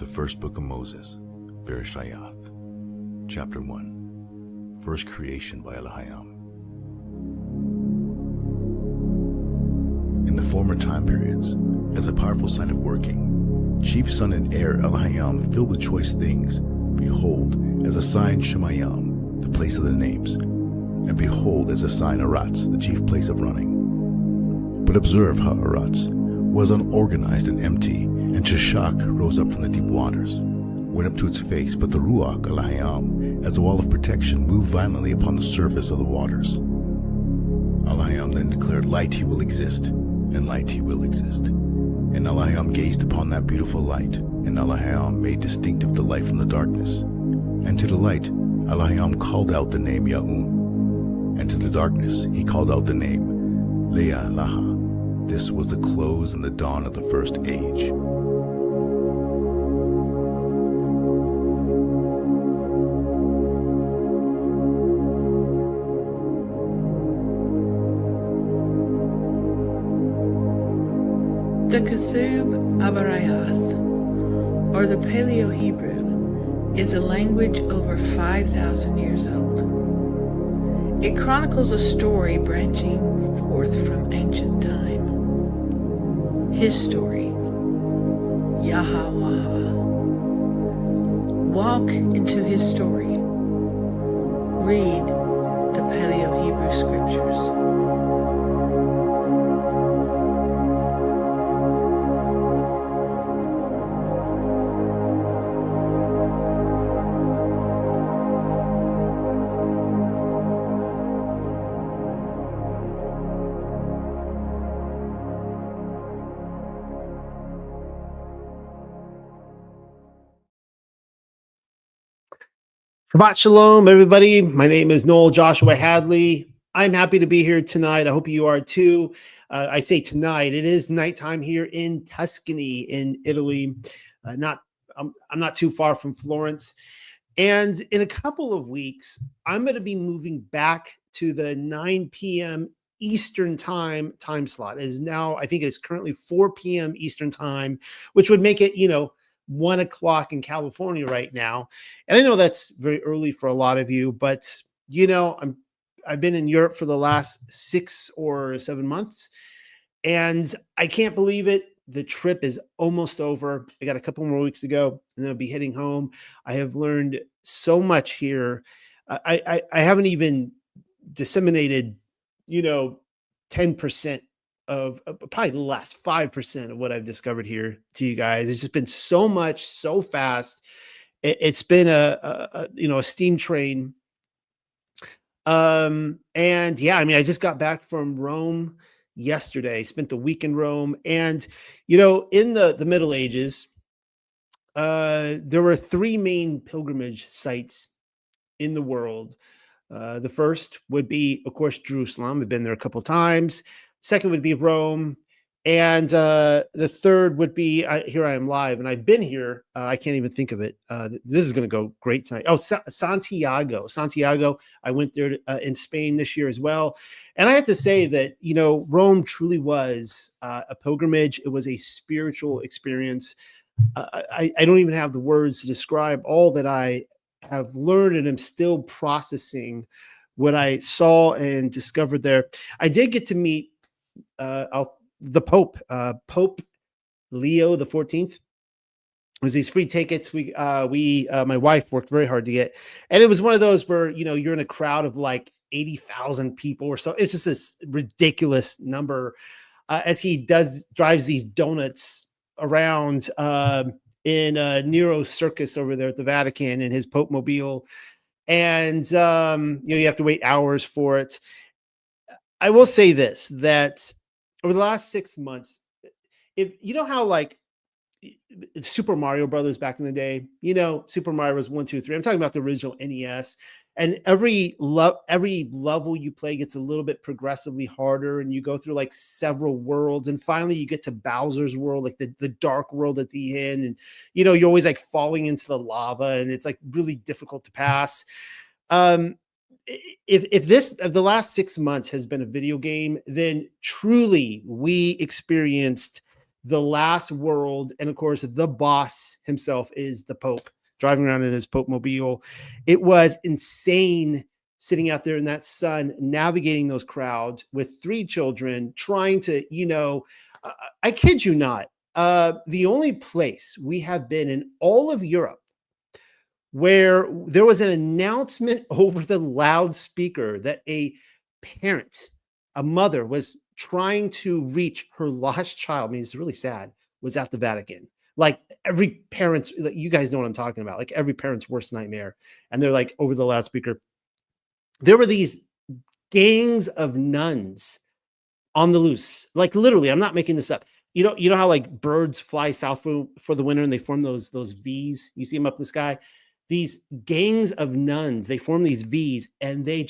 The first book of Moses, Bereshith, chapter 1, first creation by Elohim. In the former time periods, as a powerful sign of working, chief son and heir Elohim filled with choice things, behold, as a sign Shemayim, the place of the names, and behold, as a sign Aratz, the chief place of running. But observe how Aratz was unorganized and empty, and Sheshach rose up from the deep waters, went up to its face, but the Ruach Elohim, as a wall of protection, moved violently upon the surface of the waters. Elohim then declared, light he will exist, and light he will exist. And Elohim gazed upon that beautiful light, and Elohim made distinctive the light from the darkness. And to the light Elohim called out the name Ya'um, and to the darkness he called out the name Leah Laha. This was the close and the dawn of the first age. The Ketub Abarayas, or the Paleo Hebrew, is a language over 5,000 years old. It chronicles a story branching forth from ancient time. His story, Yahweh. Walk into his story. Read the Paleo Hebrew scriptures. Shabbat Shalom, everybody. My name is Noel Joshua Hadley. I'm happy to be here tonight. I hope you are too. I say tonight. It is nighttime here in Tuscany, in Italy. I'm not too far from Florence. And in a couple of weeks, I'm going to be moving back to the 9 p.m. Eastern time slot. It is now, I think it's currently 4 p.m. Eastern time, which would make it, 1 o'clock in California right now. And I know that's very early for a lot of you, but I've been in Europe for the last 6 or 7 months, and I can't believe it. The trip is almost over. I got a couple more weeks to go, and then I'll be heading home. I have learned so much here. I haven't even disseminated, 10% of probably the last 5% of what I've discovered here to you guys. It's just been so much, so fast. It's been a steam train. And yeah, I just got back from Rome yesterday, spent the week in Rome. And, in the Middle Ages, there were 3 main pilgrimage sites in the world. The first would be, of course, Jerusalem. I've been there a couple of times. Second would be Rome. And the third would be, here I am live, and I've been here. I can't even think of it. This is going to go great tonight. Oh, Santiago. I went there in Spain this year as well. And I have to say that, Rome truly was a pilgrimage. It was a spiritual experience. I don't even have the words to describe all that I have learned, and I'm still processing what I saw and discovered there. I did get to meet the Pope, Pope Leo the 14th. It was these free tickets. My wife worked very hard to get, and it was one of those where you're in a crowd of like 80,000 people or so. It's just this ridiculous number as he drives these donuts around in Nero's circus over there at the Vatican in his Pope mobile, and you have to wait hours for it. I will say this, that over the last 6 months, if you know how like Super Mario Brothers back in the day, Super Mario was 1, 2, 3. I'm talking about the original NES, and every level you play gets a little bit progressively harder, and you go through like several worlds, and finally you get to Bowser's world, like the dark world at the end, and you're always like falling into the lava, and it's like really difficult to pass. If the last 6 months has been a video game, then truly we experienced the last world. And of course, the boss himself is the Pope driving around in his Pope mobile. It was insane sitting out there in that sun, navigating those crowds with 3 children, trying to, I kid you not, the only place we have been in all of Europe where there was an announcement over the loudspeaker that a parent, a mother, was trying to reach her lost child. I mean, it's really sad, was at the Vatican. Like every parent's, you guys know what I'm talking about, like every parent's worst nightmare. And they're like over the loudspeaker. There were these gangs of nuns on the loose, like literally, I'm not making this up. You know how like birds fly south for the winter and they form those V's. You see them up in the sky. These gangs of nuns, they form these V's, and they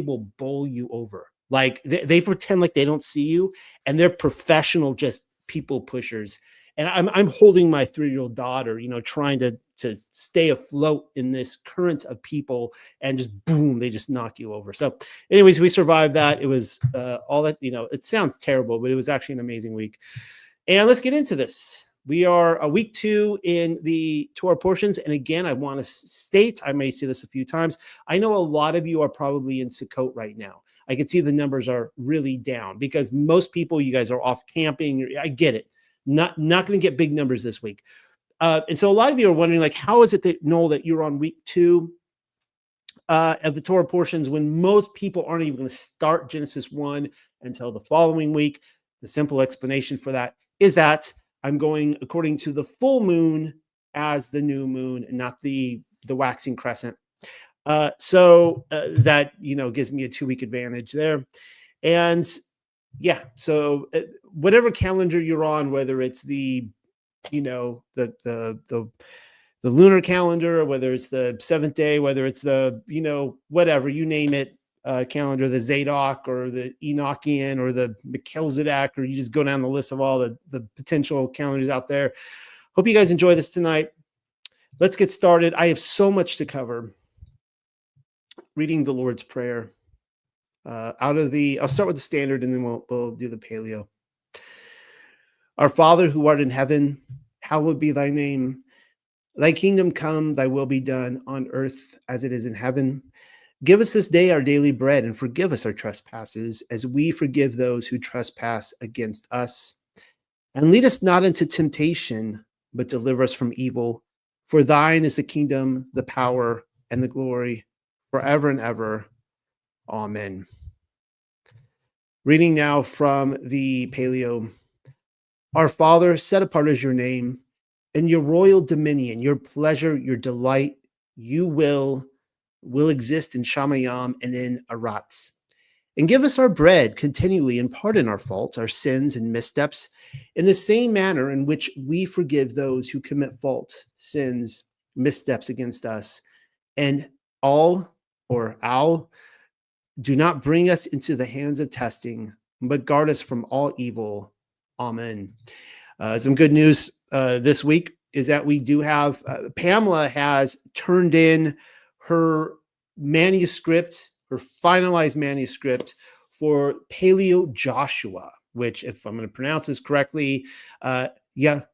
will bowl you over. Like they pretend like they don't see you, and they're professional, just people pushers. And I'm holding my 3-year-old daughter, trying to stay afloat in this current of people, and just boom, they just knock you over. So anyways, we survived that. It was all that, it sounds terrible, but it was actually an amazing week. And let's get into this. We are a week 2 in the Torah portions. And again, I want to state, I may say this a few times, I know a lot of you are probably in Sukkot right now. I can see the numbers are really down because most people, you guys are off camping. I get it. Not going to get big numbers this week. And so a lot of you are wondering, like, how is it that, Noel, that you're on week 2 of the Torah portions when most people aren't even going to start Genesis 1 until the following week? The simple explanation for that is that I'm going according to the full moon as the new moon and not the waxing crescent. So that, gives me a 2-week advantage there. And yeah, so whatever calendar you're on, whether it's the lunar calendar, or whether it's the 7th day, whether it's the, whatever, you name it, calendar, the Zadok or the Enochian or the Melchizedek, or you just go down the list of all the potential calendars out there. Hope you guys enjoy this tonight. Let's get started. I have so much to cover. Reading the Lord's Prayer. I'll start with the standard, and then we'll do the Paleo. Our Father who art in heaven, hallowed be thy name. Thy kingdom come, thy will be done on earth as it is in heaven. Give us this day our daily bread, and forgive us our trespasses as we forgive those who trespass against us. And lead us not into temptation, but deliver us from evil. For thine is the kingdom, the power, and the glory, forever and ever. Amen. Reading now from the Paleo. Our Father, set apart is your name, and your royal dominion, your pleasure, your delight, you will exist in Shamayam and in Aratz. And give us our bread continually, and pardon our faults, our sins and missteps, in the same manner in which we forgive those who commit faults, sins, missteps against us. And do not bring us into the hands of testing, but guard us from all evil. Amen. Some good news this week is that we do have, Pamela has turned in her manuscript, her finalized manuscript for Paleo Joshua, which, if I'm going to pronounce this correctly, Yahosha.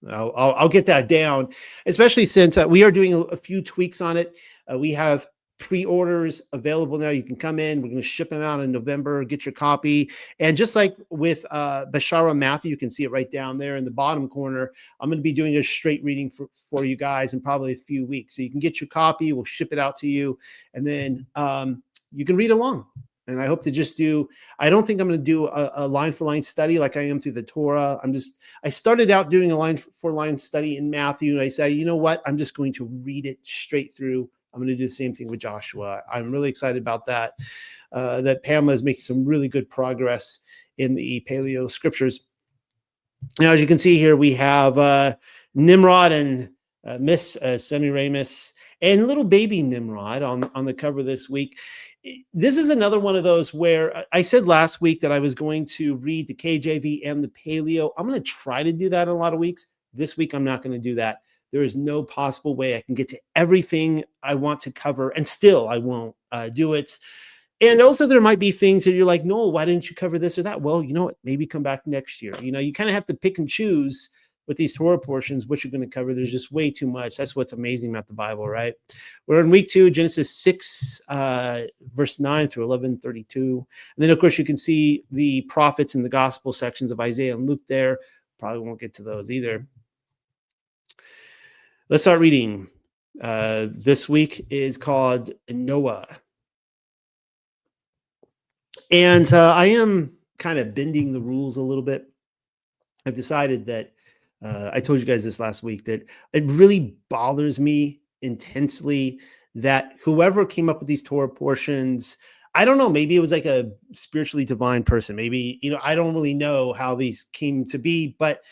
I'll get that down, especially since we are doing a few tweaks on it. We have pre-orders available now. You can come in. We're going to ship them out in November. Get your copy. And just like with Bashara Matthew, you can see it right down there in the bottom corner. I'm going to be doing a straight reading for you guys in probably a few weeks. So you can get your copy. We'll ship it out to you. And then you can read along. And I hope to just I don't think I'm going to do a line-for-line study like I am through the Torah. I started out doing a line-for-line study in Matthew, and I said, you know what? I'm just going to read it straight through. I'm going to do the same thing with Joshua. I'm really excited about that, that Pamela is making some really good progress in the Paleo scriptures. Now, as you can see here, we have Nimrod and Miss Semiramis and little baby Nimrod on the cover this week. This is another one of those where I said last week that I was going to read the KJV and the Paleo. I'm going to try to do that in a lot of weeks. This week, I'm not going to do that. There is no possible way I can get to everything I want to cover, and still I won't do it. And also there might be things that you're like, Noel, why didn't you cover this or that? Well, you know what? Maybe come back next year. You kind of have to pick and choose with these Torah portions, what you're going to cover. There's just way too much. That's what's amazing about the Bible, right? We're in week 2, Genesis 6, verse 9 through 11:32. And then, of course, you can see the prophets and the gospel sections of Isaiah and Luke there. Probably won't get to those either. Let's start reading. This week is called Noah. And I am kind of bending the rules a little bit. I've decided that I told you guys this last week, that it really bothers me intensely that whoever came up with these Torah portions, I don't know, maybe it was like a spiritually divine person. Maybe, I don't really know how these came to be, but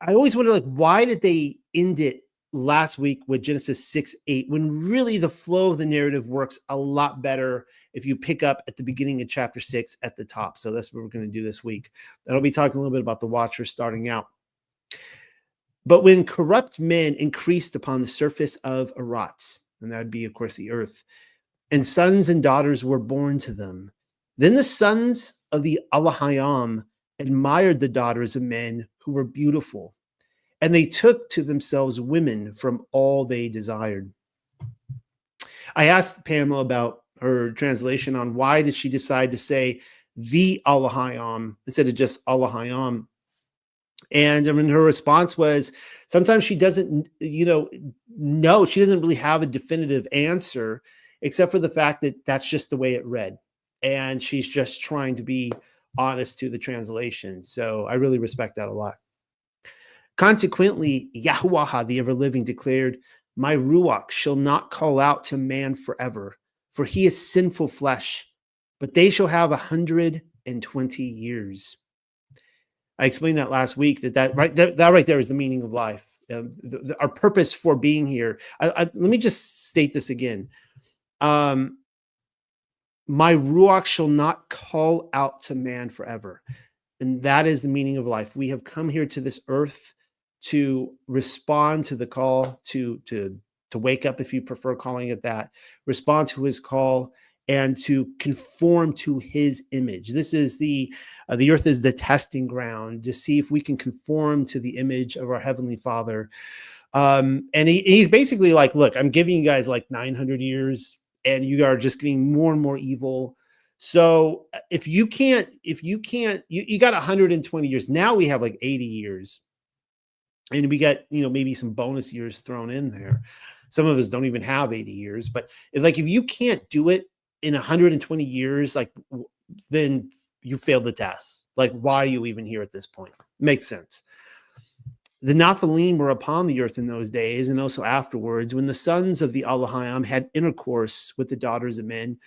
I always wonder, like, why did they end it last week with Genesis 6:8 when really the flow of the narrative works a lot better if you pick up at the beginning of chapter 6 at the top. So that's what we're going to do this week. And I'll be talking a little bit about the Watchers starting out. But when corrupt men increased upon the surface of Eretz, and that would be, of course, the earth, and sons and daughters were born to them, then the sons of the Alahayam admired the daughters of men who were beautiful, and they took to themselves women from all they desired. I asked Pamela about her translation on why did she decide to say the Alahayam instead of just Alahayam. And I mean, her response was sometimes she doesn't, know, she doesn't really have a definitive answer, except for the fact that that's just the way it read. And she's just trying to be honest to the translation. So I really respect that a lot. Consequently, Yahuwah, the ever-living, declared, my Ruach shall not call out to man forever, for he is sinful flesh, but they shall have 120 years. I explained that last week, that right there is the meaning of life. Our purpose for being here. Let me just state this again. My Ruach shall not call out to man forever. And that is the meaning of life. We have come here to this earth to respond to the call, to wake up, if you prefer calling it that, respond to his call, and to conform to his image. This is the earth is the testing ground to see if we can conform to the image of our Heavenly Father. And he's basically like, look, I'm giving you guys like 900 years, and you are just getting more and more evil. So if you can't, you got 120 years. Now we have like 80 years. And we got, maybe some bonus years thrown in there. Some of us don't even have 80 years. But if you can't do it in 120 years, then you failed the test. Like, why are you even here at this point? Makes sense. The Nephilim were upon the earth in those days, and also afterwards, when the sons of the Alahayam had intercourse with the daughters of men,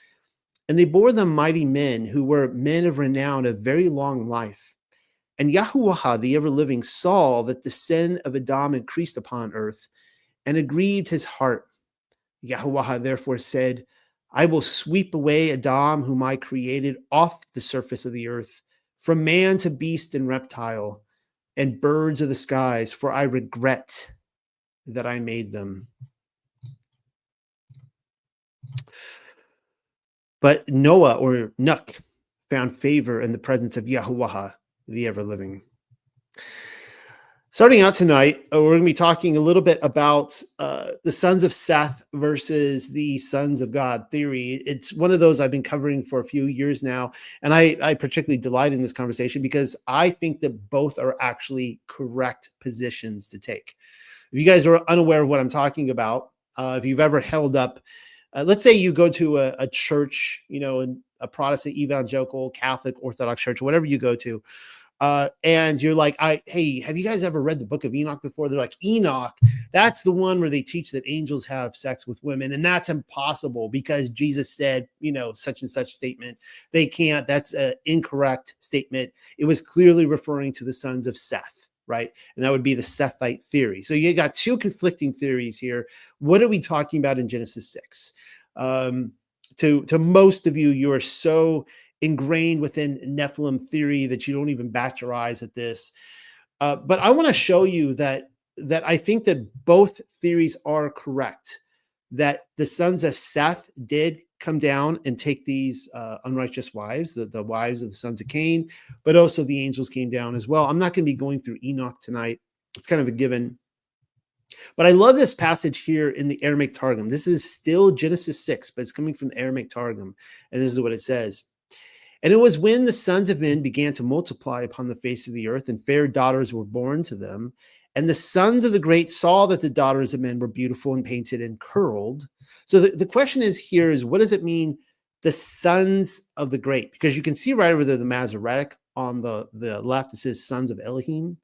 and they bore them mighty men who were men of renown of very long life. And Yahuwah, the ever-living, saw that the sin of Adam increased upon earth, and it grieved his heart. Yahuwah therefore said, I will sweep away Adam, whom I created, off the surface of the earth, from man to beast and reptile, and birds of the skies, for I regret that I made them. But Noah, or Nuh, found favor in the presence of Yahuwah, the ever-living. Starting out tonight, we're going to be talking a little bit about the sons of Seth versus the sons of God theory. It's one of those I've been covering for a few years now, and I particularly delight in this conversation because I think that both are actually correct positions to take. If you guys are unaware of what I'm talking about, if you've ever held up, let's say you go to a church, a Protestant, evangelical, Catholic, Orthodox church, whatever you go to, and you're like, hey, have you guys ever read the book of Enoch before? They're like, Enoch, that's the one where they teach that angels have sex with women. And that's impossible because Jesus said, such and such statement. They can't. That's an incorrect statement. It was clearly referring to the sons of Seth, right? And that would be the Sethite theory. So you got two conflicting theories here. What are we talking about in Genesis 6? To most of you, you are so ingrained within Nephilim theory that you don't even bat your eyes at this. But I want to show you that I think that both theories are correct, that the sons of Seth did come down and take these unrighteous wives, the wives of the sons of Cain, but also the angels came down as well. I'm not going to be going through Enoch tonight. It's kind of a given. But I love this passage here in the Aramaic Targum. This is still Genesis 6, but it's coming from the Aramaic Targum. And this is what it says. And it was when the sons of men began to multiply upon the face of the earth, and fair daughters were born to them. And the sons of the great saw that the daughters of men were beautiful and painted and curled. So the question is here is, what does it mean, the sons of the great? Because you can see right over there the Masoretic on the left, it says sons of Elohim.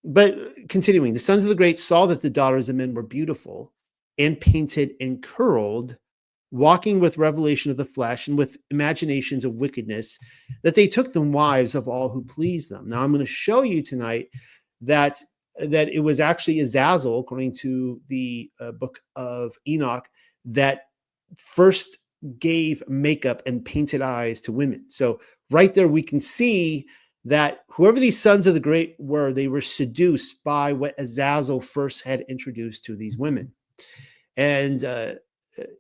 But continuing, the sons of the great saw that the daughters of men were beautiful and painted and curled, walking with revelation of the flesh and with imaginations of wickedness, that they took them wives of all who pleased them. Now I'm going to show you tonight that it was actually Azazel, according to the book of Enoch, that first gave makeup and painted eyes to women. So right there we can see that whoever these sons of the great were, they were seduced by what Azazel first had introduced to these women. And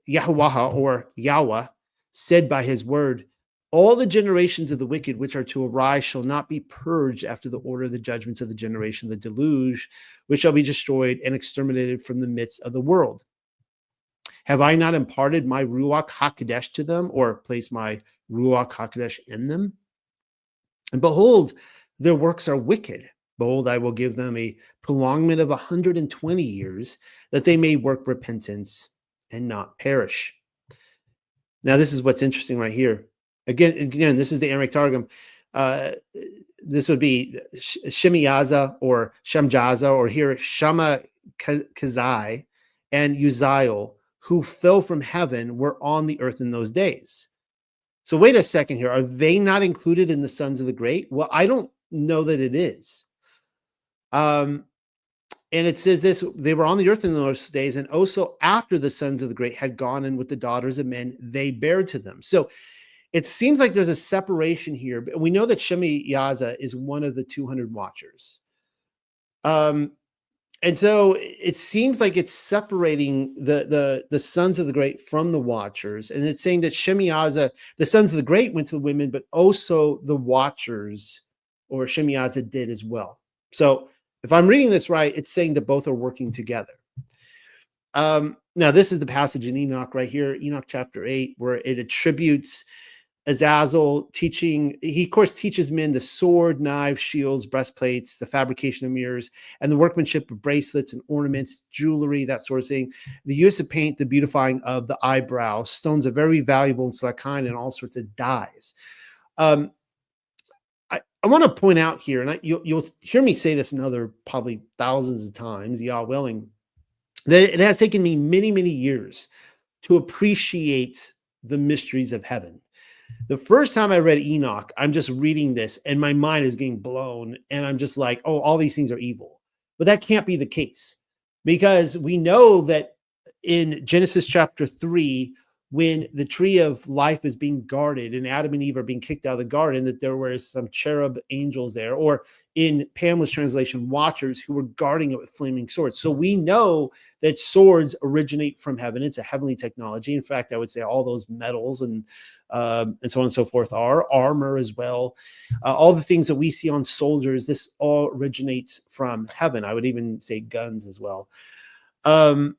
Yahweh, or Yahweh, said by his word, all the generations of the wicked which are to arise shall not be purged after the order of the judgments of the generation of the deluge, which shall be destroyed and exterminated from the midst of the world. Have I not imparted my Ruach HaKodesh to them, or placed my Ruach HaKodesh in them? And behold, their works are wicked. Behold, I will give them a prolongment of 120 years, that they may work repentance and not perish. Now, this is what's interesting right here. Again, this is the Aramaic Targum. This would be Shemiyaza or Shemjaza, or here Shama Kazai and Uzziel, who fell from heaven, were on the earth in those days. So wait a second here. Are they not included in the sons of the great? Well, I don't know that it is. And it says this, they were on the earth in those days, and also after the sons of the great had gone in with the daughters of men, they bare to them. So it seems like there's a separation here. But we know that Shemiyaza is one of the 200 watchers. And so it seems like it's separating the sons of the great from the watchers. And it's saying that Shemiyaza, the sons of the great, went to the women, but also the watchers, or Shemiyaza, did as well. So if I'm reading this right, it's saying that both are working together. Now, this is the passage in Enoch right here, Enoch chapter 8, where it attributes Azazel teaching. He, of course, teaches men the sword, knives, shields, breastplates, the fabrication of mirrors, and the workmanship of bracelets and ornaments, jewelry, that sort of thing. The use of paint, the beautifying of the eyebrows, stones are very valuable and select kind, and all sorts of dyes. I want to point out here, and you'll hear me say this another probably thousands of times, Yah willing, that it has taken me many, many years to appreciate the mysteries of heaven. The first time I read Enoch, I'm just reading this and my mind is getting blown, and I'm just like, oh, all these things are evil. But that can't be the case, because we know that in Genesis chapter 3, when the tree of life is being guarded and Adam and Eve are being kicked out of the garden, that there were some cherub angels there, or in Pamela's translation, watchers, who were guarding it with flaming swords. So we know that swords originate from heaven. It's a heavenly technology. In fact, I would say all those metals and so on and so forth are armor as well. All the things that we see on soldiers, this all originates from heaven. I would even say guns as well. And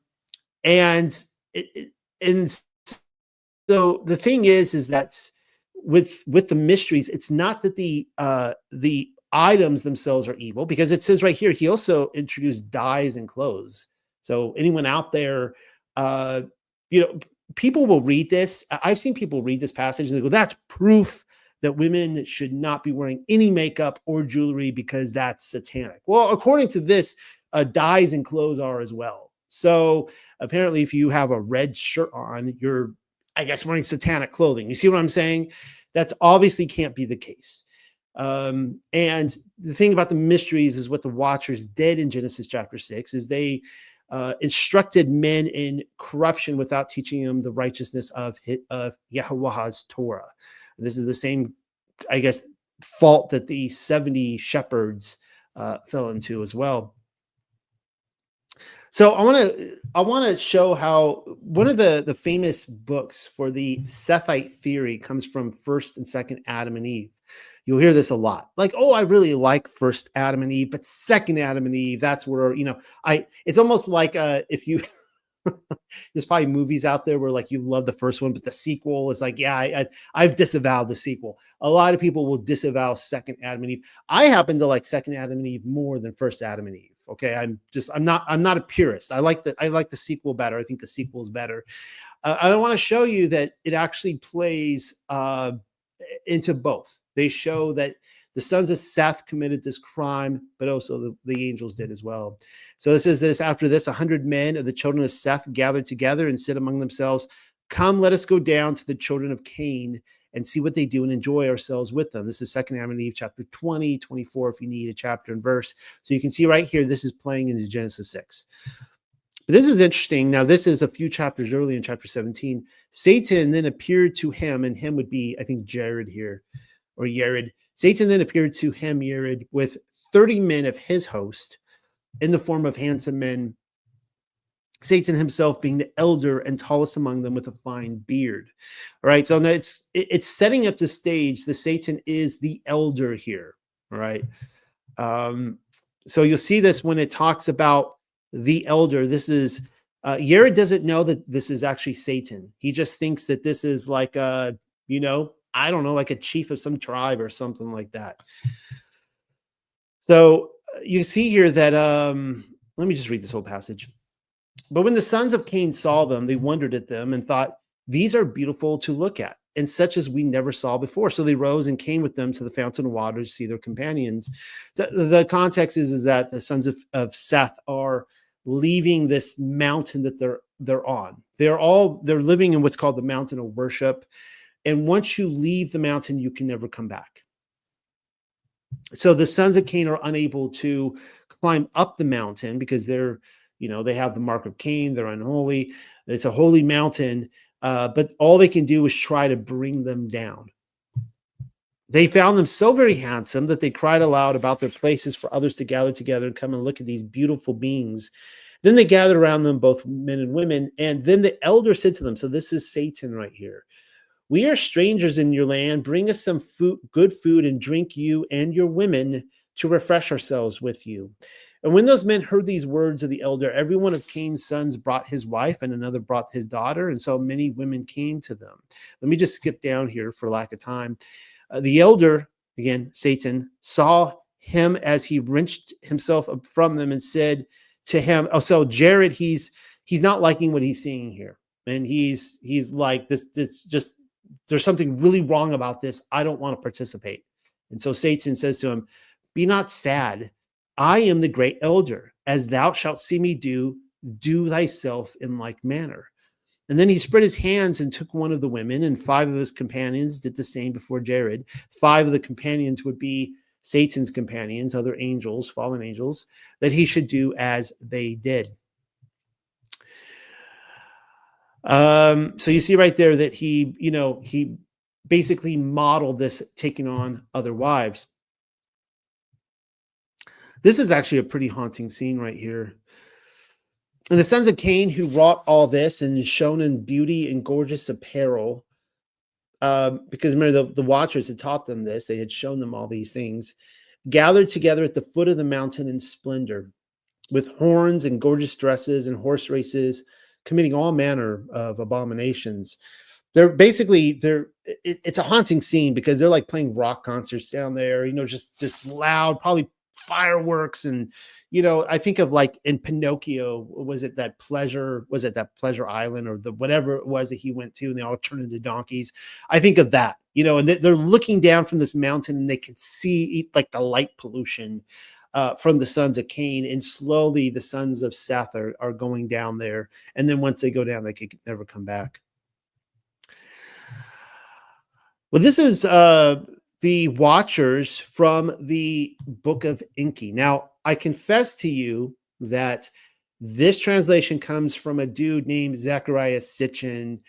so the thing is that with the mysteries, it's not that the items themselves are evil, because it says right here, he also introduced dyes and clothes. So anyone out there, people will read this. I've seen people read this passage and they go, that's proof that women should not be wearing any makeup or jewelry because that's satanic. Well, according to this, dyes and clothes are as well. So apparently if you have a red shirt on, you're, I guess, wearing satanic clothing. You see what I'm saying? That's obviously can't be the case. And the thing about the mysteries is what the watchers did in Genesis chapter 6 is they instructed men in corruption without teaching them the righteousness of Yahweh's Torah. And this is the same, I guess, fault that the 70 shepherds fell into as well. So I want to show how one of the famous books for the Sethite theory comes from first and second Adam and Eve. You'll hear this a lot. Like, oh, I really like first Adam and Eve, but second Adam and Eve, that's where, I it's almost like if you there's probably movies out there where like you love the first one, but the sequel is like, yeah, I've disavowed the sequel. A lot of people will disavow second Adam and Eve. I happen to like second Adam and Eve more than first Adam and Eve. Okay, I'm not a purist. I like the sequel better. I think the sequel is better. I want to show you that it actually plays into both. They show that the sons of Seth committed this crime, but also the angels did as well. So this is this after this, 100 men of the children of Seth gathered together and said among themselves, come, let us go down to the children of Cain and see what they do and enjoy ourselves with them. This is 2 Adam and Eve, chapter 20, 24, if you need a chapter and verse. So you can see right here, this is playing into Genesis 6. But this is interesting. Now, this is a few chapters early in chapter 17. Satan then appeared to him, and him would be, I think, Jared here, or Yared. Satan then appeared to him, Yared, with 30 men of his host in the form of handsome men, Satan himself being the elder and tallest among them with a fine beard. All right, so now it's setting up the stage. The Satan is the elder here. All right. So you'll see this when it talks about the elder. This is Yared doesn't know that this is actually Satan. He just thinks that this is like a, I don't know, like a chief of some tribe or something like that. So you see here that let me just read this whole passage. But when the sons of Cain saw them, they wondered at them and thought, these are beautiful to look at, and such as we never saw before. So they rose and came with them to the fountain of water to see their companions. So the context is that the sons of Seth are leaving this mountain that they're on. They're living in what's called the mountain of worship. And once you leave the mountain, you can never come back. So the sons of Cain are unable to climb up the mountain because they have the mark of Cain. They're unholy. It's a holy mountain, but all they can do is try to bring them down. They found them so very handsome that they cried aloud about their places for others to gather together and come and look at these beautiful beings. Then they gathered around them, both men and women. And then the elder said to them, so this is Satan right here, we are strangers in your land. Bring us some food, good food, and drink, you and your women, to refresh ourselves with you. And when those men heard these words of the elder, every one of Cain's sons brought his wife, and another brought his daughter. And so many women came to them. Let me just skip down here for lack of time. The elder, again, Satan, saw him as he wrenched himself up from them and said to him, oh, so Jared, he's not liking what he's seeing here. And he's like, this just, there's something really wrong about this. I don't want to participate. And so Satan says to him, be not sad. I am the great elder. As thou shalt see me do thyself in like manner. And then he spread his hands and took one of the women, and 5 of his companions did the same before Jared. 5 of the companions would be Satan's companions, other angels, fallen angels, that he should do as they did. So you see right there that he basically modeled this, taking on other wives. This is actually a pretty haunting scene right here. And the sons of Cain, who wrought all this and shone in beauty and gorgeous apparel, because remember the watchers had taught them this, they had shown them all these things, gathered together at the foot of the mountain in splendor, with horns and gorgeous dresses and horse races, committing all manner of abominations. It's a haunting scene because they're like playing rock concerts down there, just loud, probably fireworks. And I think of like in Pinocchio, was it that pleasure island or the whatever it was that he went to, and they all turned into donkeys. I think of that, and they're looking down from this mountain and they can see like the light pollution from the sons of Cain, and slowly the sons of Seth are going down there. And then once they go down, they can never come back. Well, this is the watchers from the book of Enki. Now, I confess to you that this translation comes from a dude named Zechariah Sitchin.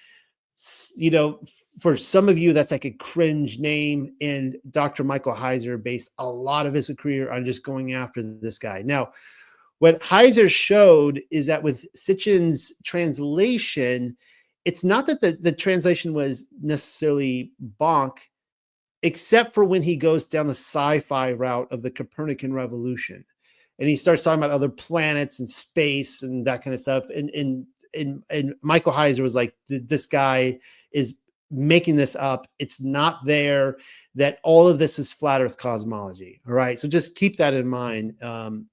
For some of you, that's like a cringe name. And Dr. Michael Heiser based a lot of his career on just going after this guy. Now, What Heiser showed is that with Sitchin's translation, it's not that the translation was necessarily bonk, except for when he goes down the sci-fi route of the Copernican revolution. And he starts talking about other planets and space and that kind of stuff. And Michael Heiser was like, this guy is making this up. It's not there. That all of this is flat Earth cosmology. All right. So just keep that in mind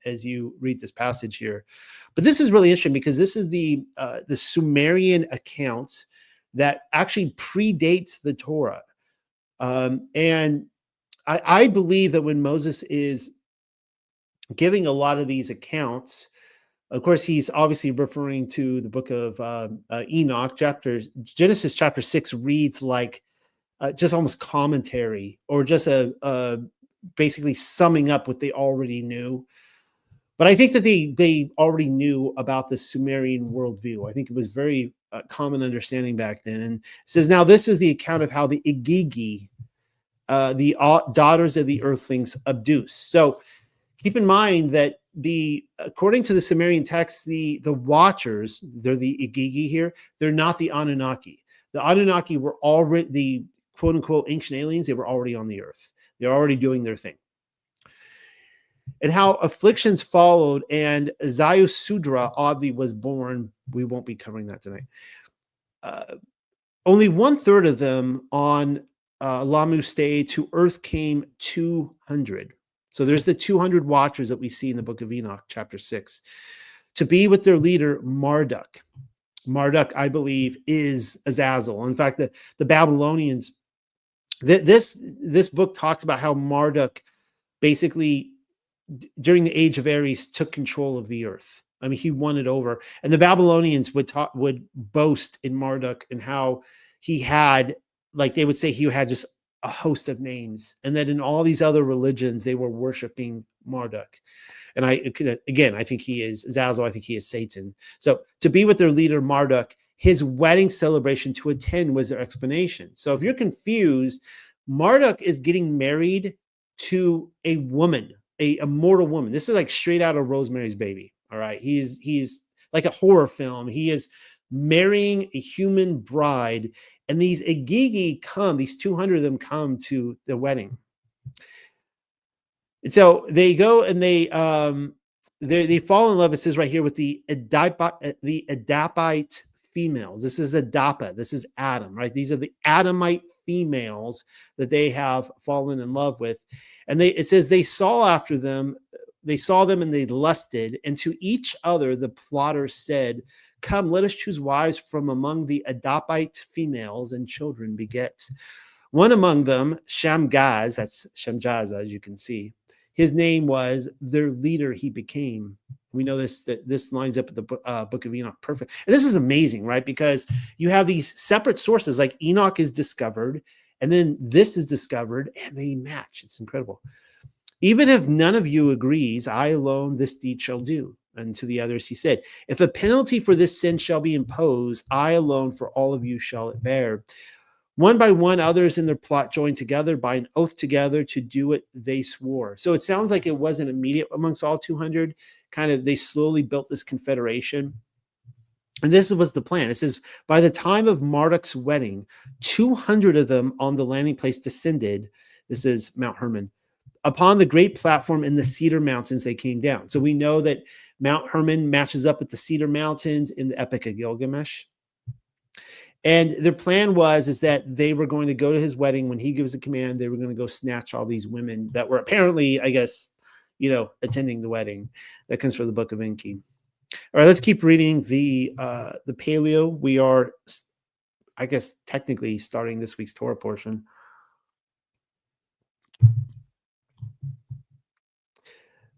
as you read this passage here. But this is really interesting because this is the Sumerian account that actually predates the Torah. And I believe that when Moses is giving a lot of these accounts, of course, he's obviously referring to the book of Enoch. Genesis chapter 6 reads like just almost commentary or just a basically summing up what they already knew. But I think that they already knew about the Sumerian worldview. I think it was very common understanding back then. And it says, now this is the account of how the Igigi, the daughters of the earthlings, abduce. So keep in mind that according to the Sumerian text, the watchers, they're the Igigi here. They're not the Anunnaki. The Anunnaki were already the quote unquote ancient aliens. They were already on the earth. They're already doing their thing. And how afflictions followed, and Zayusudra oddly was born. We won't be covering that tonight. Only 1/3 of them on Lamu stayed. To earth came 200. So there's the 200 watchers that we see in the book of Enoch, chapter 6, to be with their leader, Marduk. Marduk, I believe, is Azazel. In fact, the Babylonians, this book talks about how Marduk basically, during the age of Aries, took control of the earth. I mean, he won it over. And the Babylonians would boast in Marduk and how he had, like they would say, he had just a host of names, and that in all these other religions they were worshiping Marduk. And I think he is Zazel. I think he is Satan. So to be with their leader Marduk, his wedding celebration to attend was their explanation. So if you're confused, Marduk is getting married to a woman, a mortal woman. This is like straight out of Rosemary's Baby. All right, he's like a horror film. He is marrying a human bride. And these Igigi come, these 200 of them come to the wedding. And so they go and they fall in love, it says right here, with the Adapite females. This is Adapa. This is Adam, right? These are the Adamite females that they have fallen in love with. And it says they saw them and they lusted. And to each other, the plotters said, come, let us choose wives from among the Adapite females, and children beget. One among them, Shamgaz, that's Shamjaz, as you can see. His name was, their leader he became. We know that this lines up with the book of Enoch perfect. And this is amazing, right? Because you have these separate sources, like Enoch is discovered, and then this is discovered, and they match. It's incredible. Even if none of you agrees, I alone this deed shall do. And to the others he said, if a penalty for this sin shall be imposed, I alone for all of you shall it bear. One by one, others in their plot joined together by an oath together to do it, they swore. So it sounds like it wasn't immediate amongst all 200. Kind of, they slowly built this confederation. And this was the plan. It says, by the time of Marduk's wedding, 200 of them on the landing place descended. This is Mount Hermon. Upon the great platform in the Cedar Mountains, they came down. So we know that Mount Hermon matches up with the Cedar Mountains in the Epic of Gilgamesh. And their plan is that they were going to go to his wedding. When he gives a command, they were going to go snatch all these women that were apparently, I guess, attending the wedding. That comes from the book of Enki. All right, let's keep reading the Paleo. We are, I guess, technically starting this week's Torah portion.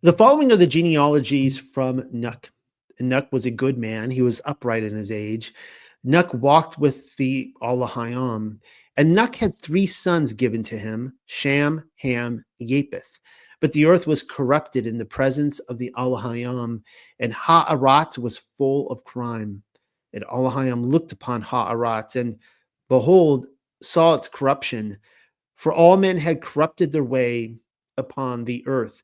The following are the genealogies from Nuck. Nuck was a good man. He was upright in his age. Nuck walked with the Allahayam. And Nuck had 3 sons given to him, Sham, Ham, Japheth. But the earth was corrupted in the presence of the Allahayam, and Ha'arat was full of crime. And Allahayam looked upon Ha'arat, and behold, saw its corruption. For all men had corrupted their way upon the earth.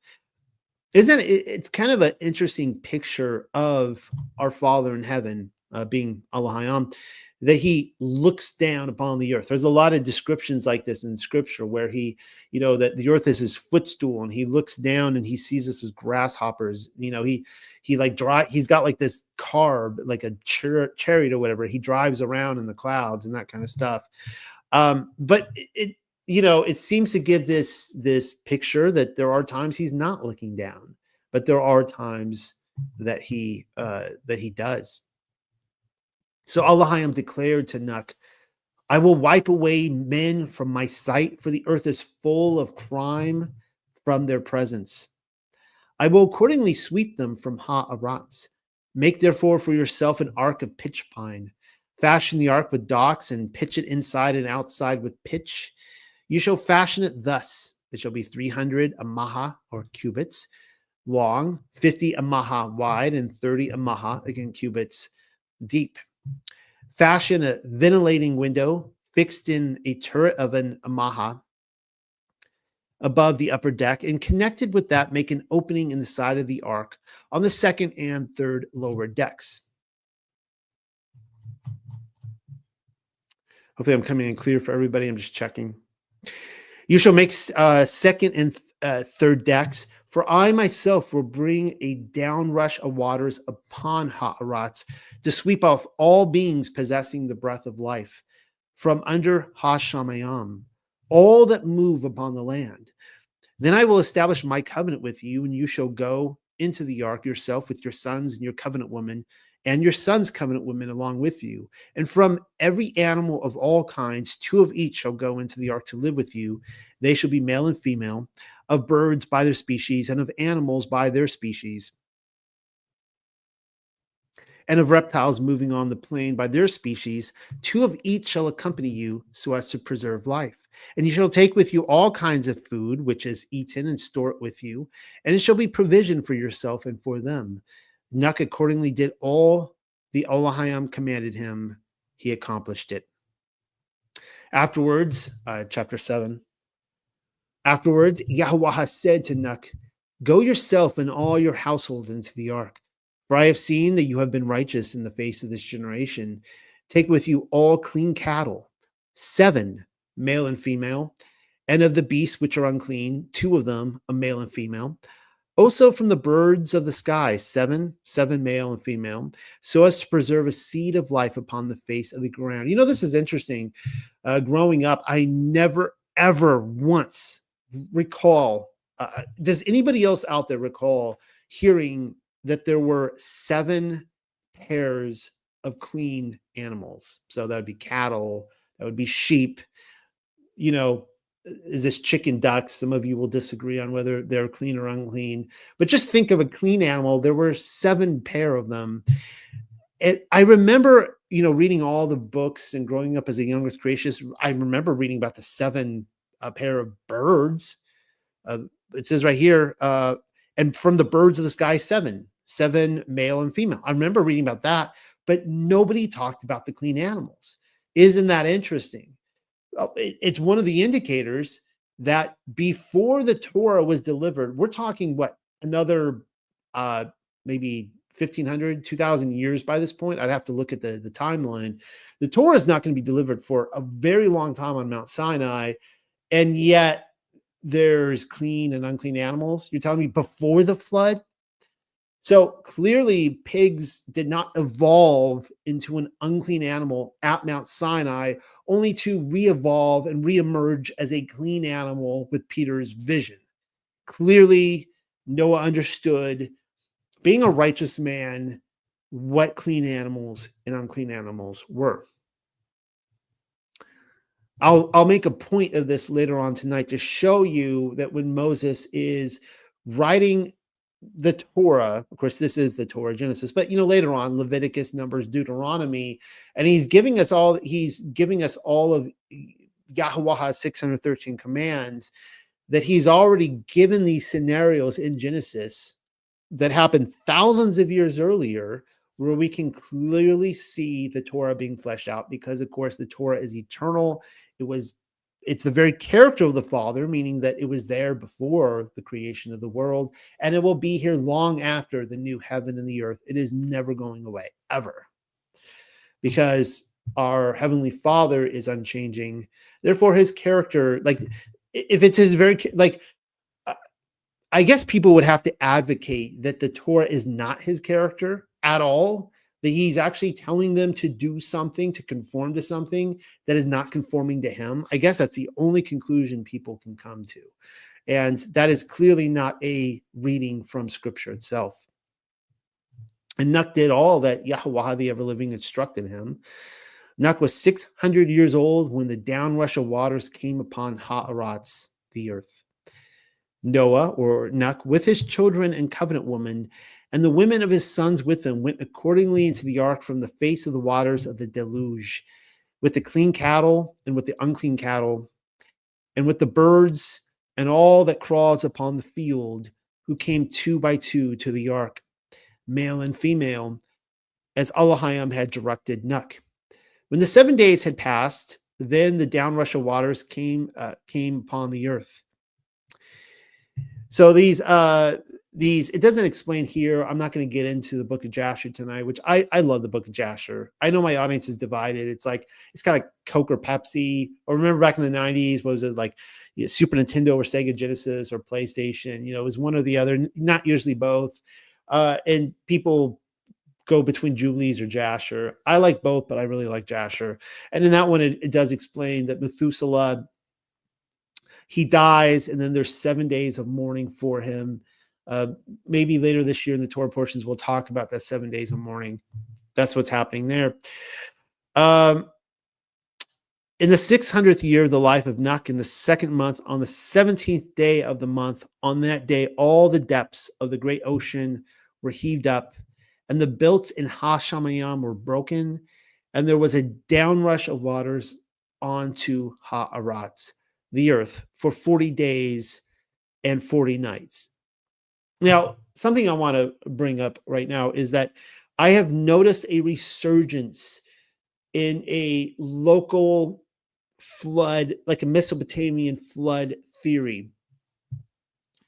Isn't it? It's kind of an interesting picture of our Father in heaven, being Allahayam, that He looks down upon the earth. There's a lot of descriptions like this in Scripture where He, that the earth is His footstool, and He looks down and He sees us as grasshoppers. He like drive. He's got like this car, like a chariot or whatever. He drives around in the clouds and that kind of stuff. But it seems to give this picture that there are times He's not looking down, but there are times that he does. So Allahayam declared to Nuh, I will wipe away men from my sight, for the earth is full of crime from their presence. I will accordingly sweep them from Ha'arats. Make therefore for yourself an ark of pitch pine. Fashion the ark with docks and pitch it inside and outside with pitch. You shall fashion it thus. It shall be 300 amaha or cubits long, 50 amaha wide, and 30 amaha, again, cubits deep. Fashion a ventilating window fixed in a turret of an amaha above the upper deck, and connected with that, make an opening in the side of the ark on the second and third lower decks. Hopefully I'm coming in clear for everybody. I'm just checking. You shall make second and third decks, for I myself will bring a downrush of waters upon Ha'arats to sweep off all beings possessing the breath of life from under Hashamayam, all that move upon the land. Then I will establish my covenant with you, and you shall go into the ark yourself with your sons and your covenant woman, and your sons' covenant women along with you. And from every animal of all kinds, 2 of each shall go into the ark to live with you. They shall be male and female, of birds by their species, and of animals by their species, and of reptiles moving on the plain by their species. 2 of each shall accompany you, so as to preserve life. And you shall take with you all kinds of food, which is eaten, and store it with you, and it shall be provision for yourself and for them. Nuh accordingly did all the Allahayam commanded him. He accomplished it. Afterwards, chapter 7. Afterwards, Yahweh said to Nuh, go yourself and all your household into the ark, for I have seen that you have been righteous in the face of this generation. Take with you all clean cattle, 7, male and female, and of the beasts which are unclean, 2 of them, a male and female. Also from the birds of the sky, 7 male and female, so as to preserve a seed of life upon the face of the ground. This is interesting. Growing up, I never, ever once recall, does anybody else out there recall hearing that there were 7 pairs of clean animals? So that would be cattle, that would be sheep, is this chicken, ducks? Some of you will disagree on whether they're clean or unclean, but just think of a clean animal. There were 7 pair of them. And I remember, reading all the books and growing up as a young earth creationist, I remember reading about the 7 pair of birds. It says right here, and from the birds of the sky, 7 male and female. I remember reading about that, but nobody talked about the clean animals. Isn't that interesting? It's one of the indicators that before the Torah was delivered, we're talking another maybe 1,500, 2,000 years by this point. I'd have to look at the timeline. The Torah is not going to be delivered for a very long time on Mount Sinai, and yet there's clean and unclean animals. You're telling me before the flood? So clearly pigs did not evolve into an unclean animal at Mount Sinai, only to re-evolve and re-emerge as a clean animal with Peter's vision. Clearly, Noah understood, being a righteous man, what clean animals and unclean animals were. I'll make a point of this later on tonight to show you that when Moses is writing the Torah, of course, this is the Torah, Genesis, but later on, Leviticus, Numbers, Deuteronomy, and he's giving us all of Yahweh's 613 commands, that he's already given these scenarios in Genesis that happened thousands of years earlier, where we can clearly see the Torah being fleshed out, because of course the Torah is eternal. It was it's the very character of the Father, meaning that it was there before the creation of the world, and it will be here long after the new heaven and the earth. It is never going away, ever, because our Heavenly Father is unchanging. Therefore, his character, like, if it's his very, like, I guess people would have to advocate that the Torah is not his character at all, that he's actually telling them to do something, to conform to something that is not conforming to him. I guess that's the only conclusion people can come to. And that is clearly not a reading from Scripture itself. And Nuh did all that Yahweh, the ever-living, instructed him. Nuh was 600 years old when the downrush of waters came upon Ha'aratz, the earth. Noah, or Nuh, with his children and covenant woman, and the women of his sons with him, went accordingly into the ark from the face of the waters of the deluge, with the clean cattle and with the unclean cattle, and with the birds and all that crawls upon the field, who came 2 by 2 to the ark, male and female, as Elohim had directed Nuh. When the 7 days had passed, then the downrush of waters came upon the earth. So these, it doesn't explain here. I'm not going to get into the book of Jasher tonight, which I love the book of Jasher. I know my audience is divided. It's like, it's kind of like Coke or Pepsi, or remember back in the 90s, what was it, like, Super Nintendo or Sega Genesis or PlayStation? It was one or the other, not usually both. And people go between Jubilees or Jasher. I like both, but I really like Jasher. And in that one, it does explain that Methuselah, he dies, and then there's 7 days of mourning for him. Maybe later this year in the Torah portions, we'll talk about that 7 days of mourning. That's what's happening there. In the 600th year of the life of Nuh, in the second month, on the 17th day of the month, on that day, all the depths of the great ocean were heaved up, and the built in Ha-Shamayam were broken, and there was a downrush of waters onto Ha'aratz, the earth, for 40 days and 40 nights. Now, something I want to bring up right now is that I have noticed a resurgence in a local flood, like a Mesopotamian flood theory.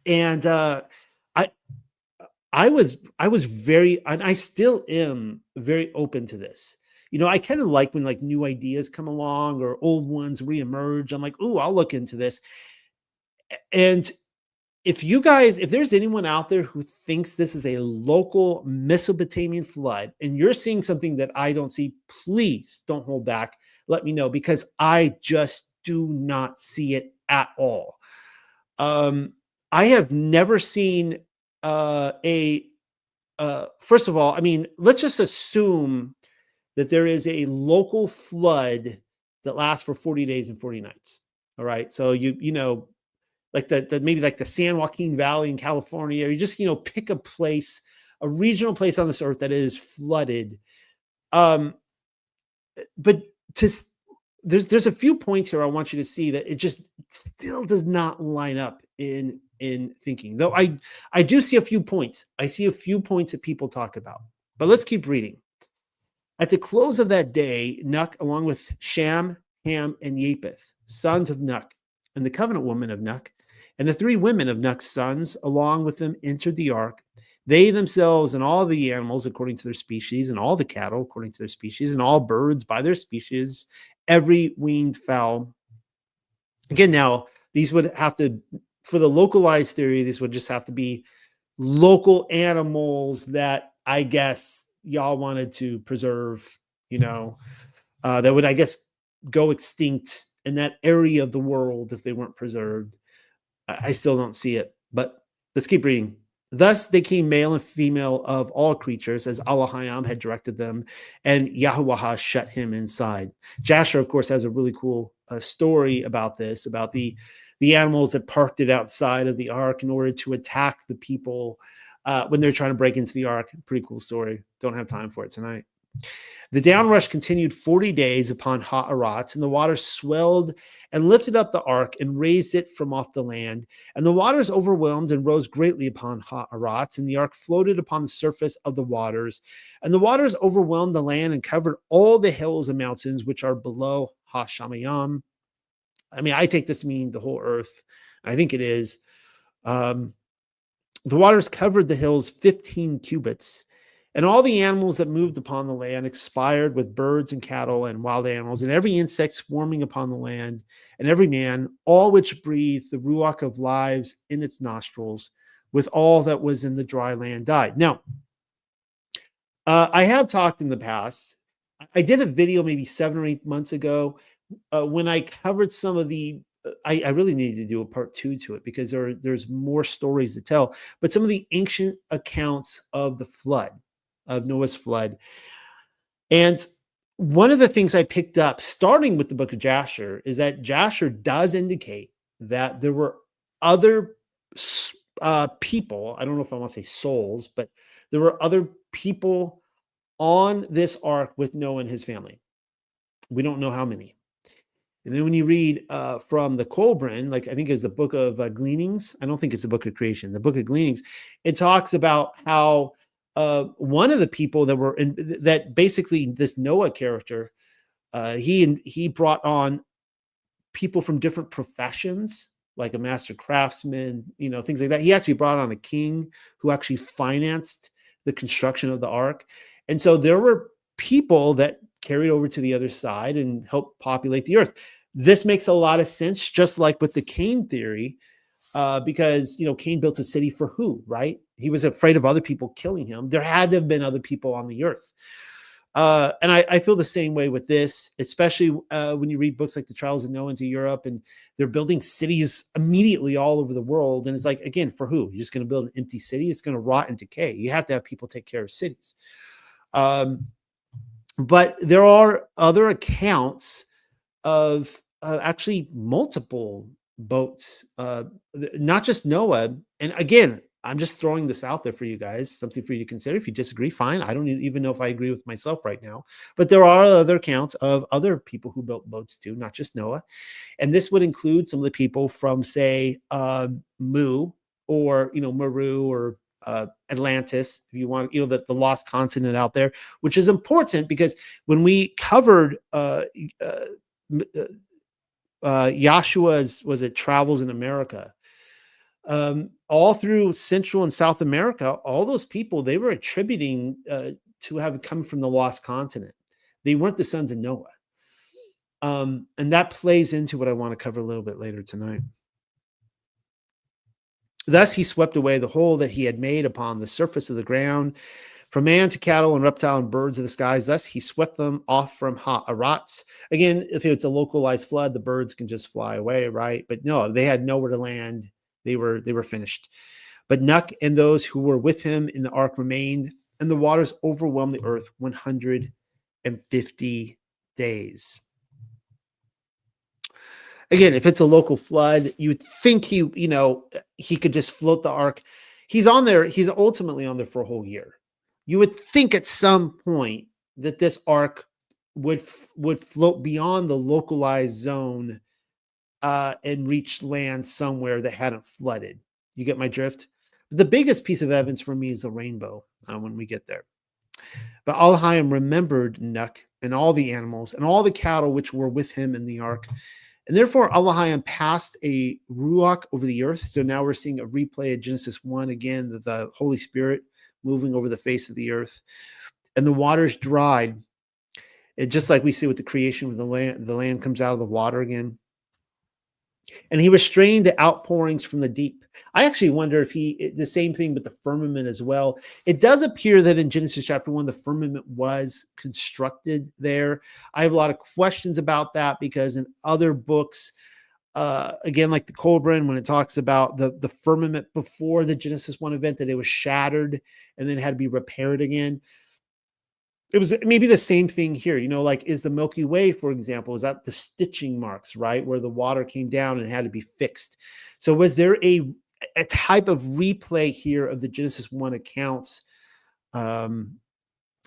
And I was very, and I still am very open to this. I kind of like when like new ideas come along or old ones reemerge. I'm like, oh, I'll look into this. And if there's anyone out there who thinks this is a local Mesopotamian flood and you're seeing something that I don't see, please don't hold back. Let me know, because I just do not see it at all. I have never seen first of all, I mean, let's just assume that there is a local flood that lasts for 40 days and 40 nights. All right. So like maybe like the San Joaquin Valley in California, or you just, pick a place, a regional place on this earth that is flooded. But there's a few points here I want you to see that it just still does not line up in thinking. Though I do see a few points. I see a few points that people talk about. But let's keep reading. At the close of that day, Nuh, along with Sham, Ham, and Japheth, sons of Nuh, and the covenant woman of Nuh, and the 3 women of Nuh's sons, along with them, entered the ark, they themselves and all the animals according to their species, and all the cattle according to their species, and all birds by their species, every winged fowl. Again, now, these would have to, for the localized theory, these would just have to be local animals that I guess y'all wanted to preserve, that would, I guess, go extinct in that area of the world if they weren't preserved. I still don't see it, but let's keep reading. Thus they came male and female of all creatures, as Elohim had directed them, and Yahuwah shut him inside. Jasher, of course, has a really cool story about this, about the animals that parked it outside of the ark in order to attack the people when they're trying to break into the ark. Pretty cool story. Don't have time for it tonight. The downrush continued 40 days upon Ha'aratz, and the waters swelled and lifted up the ark and raised it from off the land. And the waters overwhelmed and rose greatly upon Ha'aratz, and the ark floated upon the surface of the waters. And the waters overwhelmed the land and covered all the hills and mountains which are below Ha-Shamayam. I mean, I take this to mean the whole earth. I think it is. Um, the waters covered the hills 15 cubits, and all the animals that moved upon the land expired, with birds and cattle and wild animals, and every insect swarming upon the land, and every man, all which breathed the ruach of lives in its nostrils, with all that was in the dry land died. Now, I have talked in the past. I did a video maybe 7 or 8 months ago when I covered some of the. I really needed to do a part two to it because there's more stories to tell. But some of the ancient accounts of the flood, of Noah's flood, and one of the things I picked up, starting with the book of Jasher, is that Jasher does indicate that there were other people. I don't know if I want to say souls, but there were other people on this ark with Noah and his family. We don't know how many. And then when you read from the Colburn, like I think it's the book of Gleanings, I don't think it's the book of Creation, the book of Gleanings, it talks about how one of the people that were in that basically this Noah character, he brought on people from different professions, like a master craftsman, things like that. He actually brought on a king who actually financed the construction of the ark. And so there were people that carried over to the other side and helped populate the earth. This makes a lot of sense, just like with the Cain theory, because Cain built a city for who, right? He was afraid of other people killing him. There had to have been other people on the earth. And I feel the same way with this, especially when you read books like the Trials of Noah into Europe, and they're building cities immediately all over the world. And it's like, again, for who? You're just going to build an empty city? It's going to rot and decay. You have to have people take care of cities. But there are other accounts of actually multiple boats, not just Noah. And again, I'm just throwing this out there for you guys, something for you to consider. If you disagree, fine. I don't even know if I agree with myself right now. But there are other accounts of other people who built boats too, not just Noah. And this would include some of the people from, say, Mu or, Meru or Atlantis, if you want, the lost continent out there, which is important because when we covered Yahshua's, was it Travels in America, all through Central and South America, all those people, they were attributing to have come from the lost continent. They weren't the sons of Noah. And that plays into what I want to cover a little bit later tonight. Thus he swept away the hole that he had made upon the surface of the ground, from man to cattle and reptile and birds of the skies. Thus he swept them off from Ha'aratz. Again, if it's a localized flood, the birds can just fly away, right? But no, they had nowhere to land. They were finished. But Nuh and those who were with him in the ark remained, and the waters overwhelmed the earth 150 days. Again, if it's a local flood, you would think he could just float the ark. He's on there. He's ultimately on there for a whole year. You would think at some point that this ark would float beyond the localized zone and reach land somewhere that hadn't flooded. You get my drift? The biggest piece of evidence for me is the rainbow when we get there. But Elohim remembered Nuh and all the animals and all the cattle which were with him in the ark. And therefore, Elohim passed a ruach over the earth. So now we're seeing a replay of Genesis 1 again, the Holy Spirit moving over the face of the earth. And the waters dried. And just like we see with the creation of the land comes out of the water again. And he restrained the outpourings from the deep. I actually wonder if the same thing with the firmament as well. It does appear that in Genesis chapter 1, the firmament was constructed there. I have a lot of questions about that because in other books, again, like the Colburn, when it talks about the firmament before the Genesis 1 event, that it was shattered and then had to be repaired again. It was maybe the same thing here, like is the Milky Way, for example, is that the stitching marks, right? Where the water came down and had to be fixed. So was there a type of replay here of the Genesis 1 accounts? I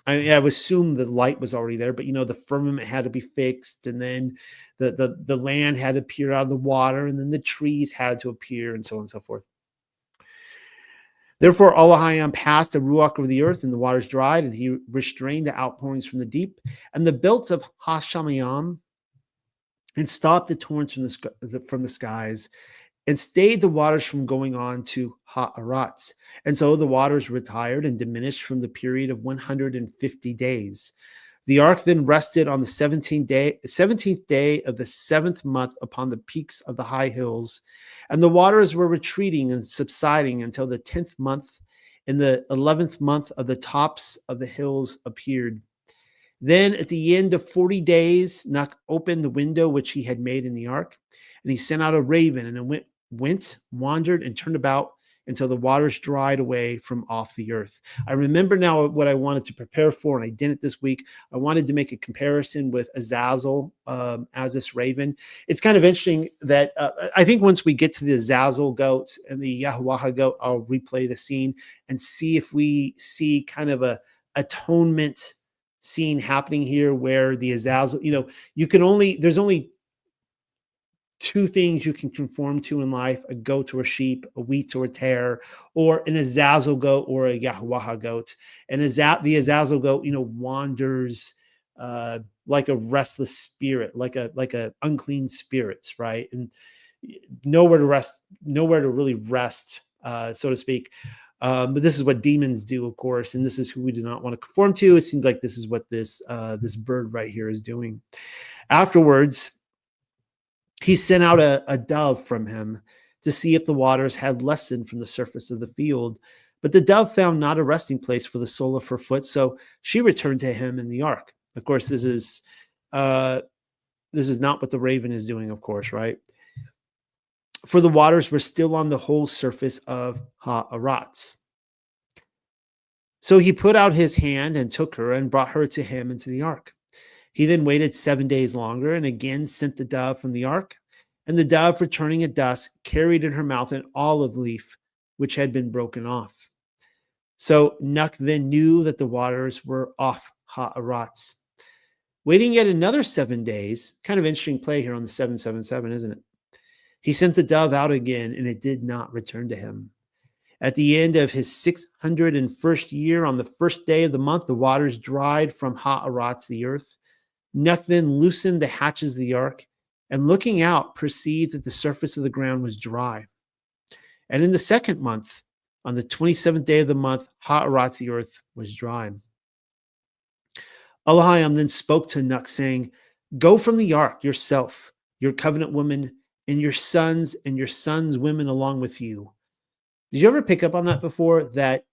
would assume the light was already there, but the firmament had to be fixed, and then the land had to appear out of the water, and then the trees had to appear, and so on and so forth. Therefore, Elohim passed a ruach over the earth, and the waters dried, and he restrained the outpourings from the deep. And the belts of Hashamayam and stopped the torrents from the skies and stayed the waters from going on to Ha'aratz. And so the waters retired and diminished from the period of 150 days. The ark then rested on the 17th day of the 7th month upon the peaks of the high hills, and the waters were retreating and subsiding until the 10th month. In the 11th month of the tops of the hills appeared. Then at the end of 40 days, Nuh opened the window which he had made in the ark, and he sent out a raven, and it wandered, and turned about until the waters dried away from off the earth. I remember now what I wanted to prepare for, and I didn't this week. I wanted to make a comparison with Azazel as this raven. It's kind of interesting that I think once we get to the Azazel goat and the Yahuwah goat, I'll replay the scene and see if we see kind of a atonement scene happening here where the Azazel, there's only two things you can conform to in life: a goat or a sheep, a wheat or a tare, or an Azazel goat or a Yahuwah goat. And the Azazel goat, wanders like a restless spirit, like a unclean spirit, right? And nowhere to really rest, so to speak. But this is what demons do, of course, and this is who we do not want to conform to. It seems like this is what this bird right here is doing. Afterwards, he sent out a dove from him to see if the waters had lessened from the surface of the field. But the dove found not a resting place for the sole of her foot, so she returned to him in the ark. Of course, this is not what the raven is doing, of course, right? For the waters were still on the whole surface of Ha'aratz. So he put out his hand and took her and brought her to him into the ark. He then waited 7 days longer and again sent the dove from the ark. And the dove, returning at dusk, carried in her mouth an olive leaf which had been broken off. So Nuh then knew that the waters were off Ha'aratz. Waiting yet another 7 days, kind of interesting play here on the 777, isn't it? He sent the dove out again, and it did not return to him. At the end of his 601st year, on the first day of the month, the waters dried from Ha'aratz, the earth. Nuh then loosened the hatches of the ark, and looking out, perceived that the surface of the ground was dry. And in the 2nd month, on the 27th day of the month, Ha'aratz, the earth, was dry. Elohim then spoke to Nuh, saying, "Go from the ark yourself, your covenant woman, and your sons women along with you." Did you ever pick up on that before? That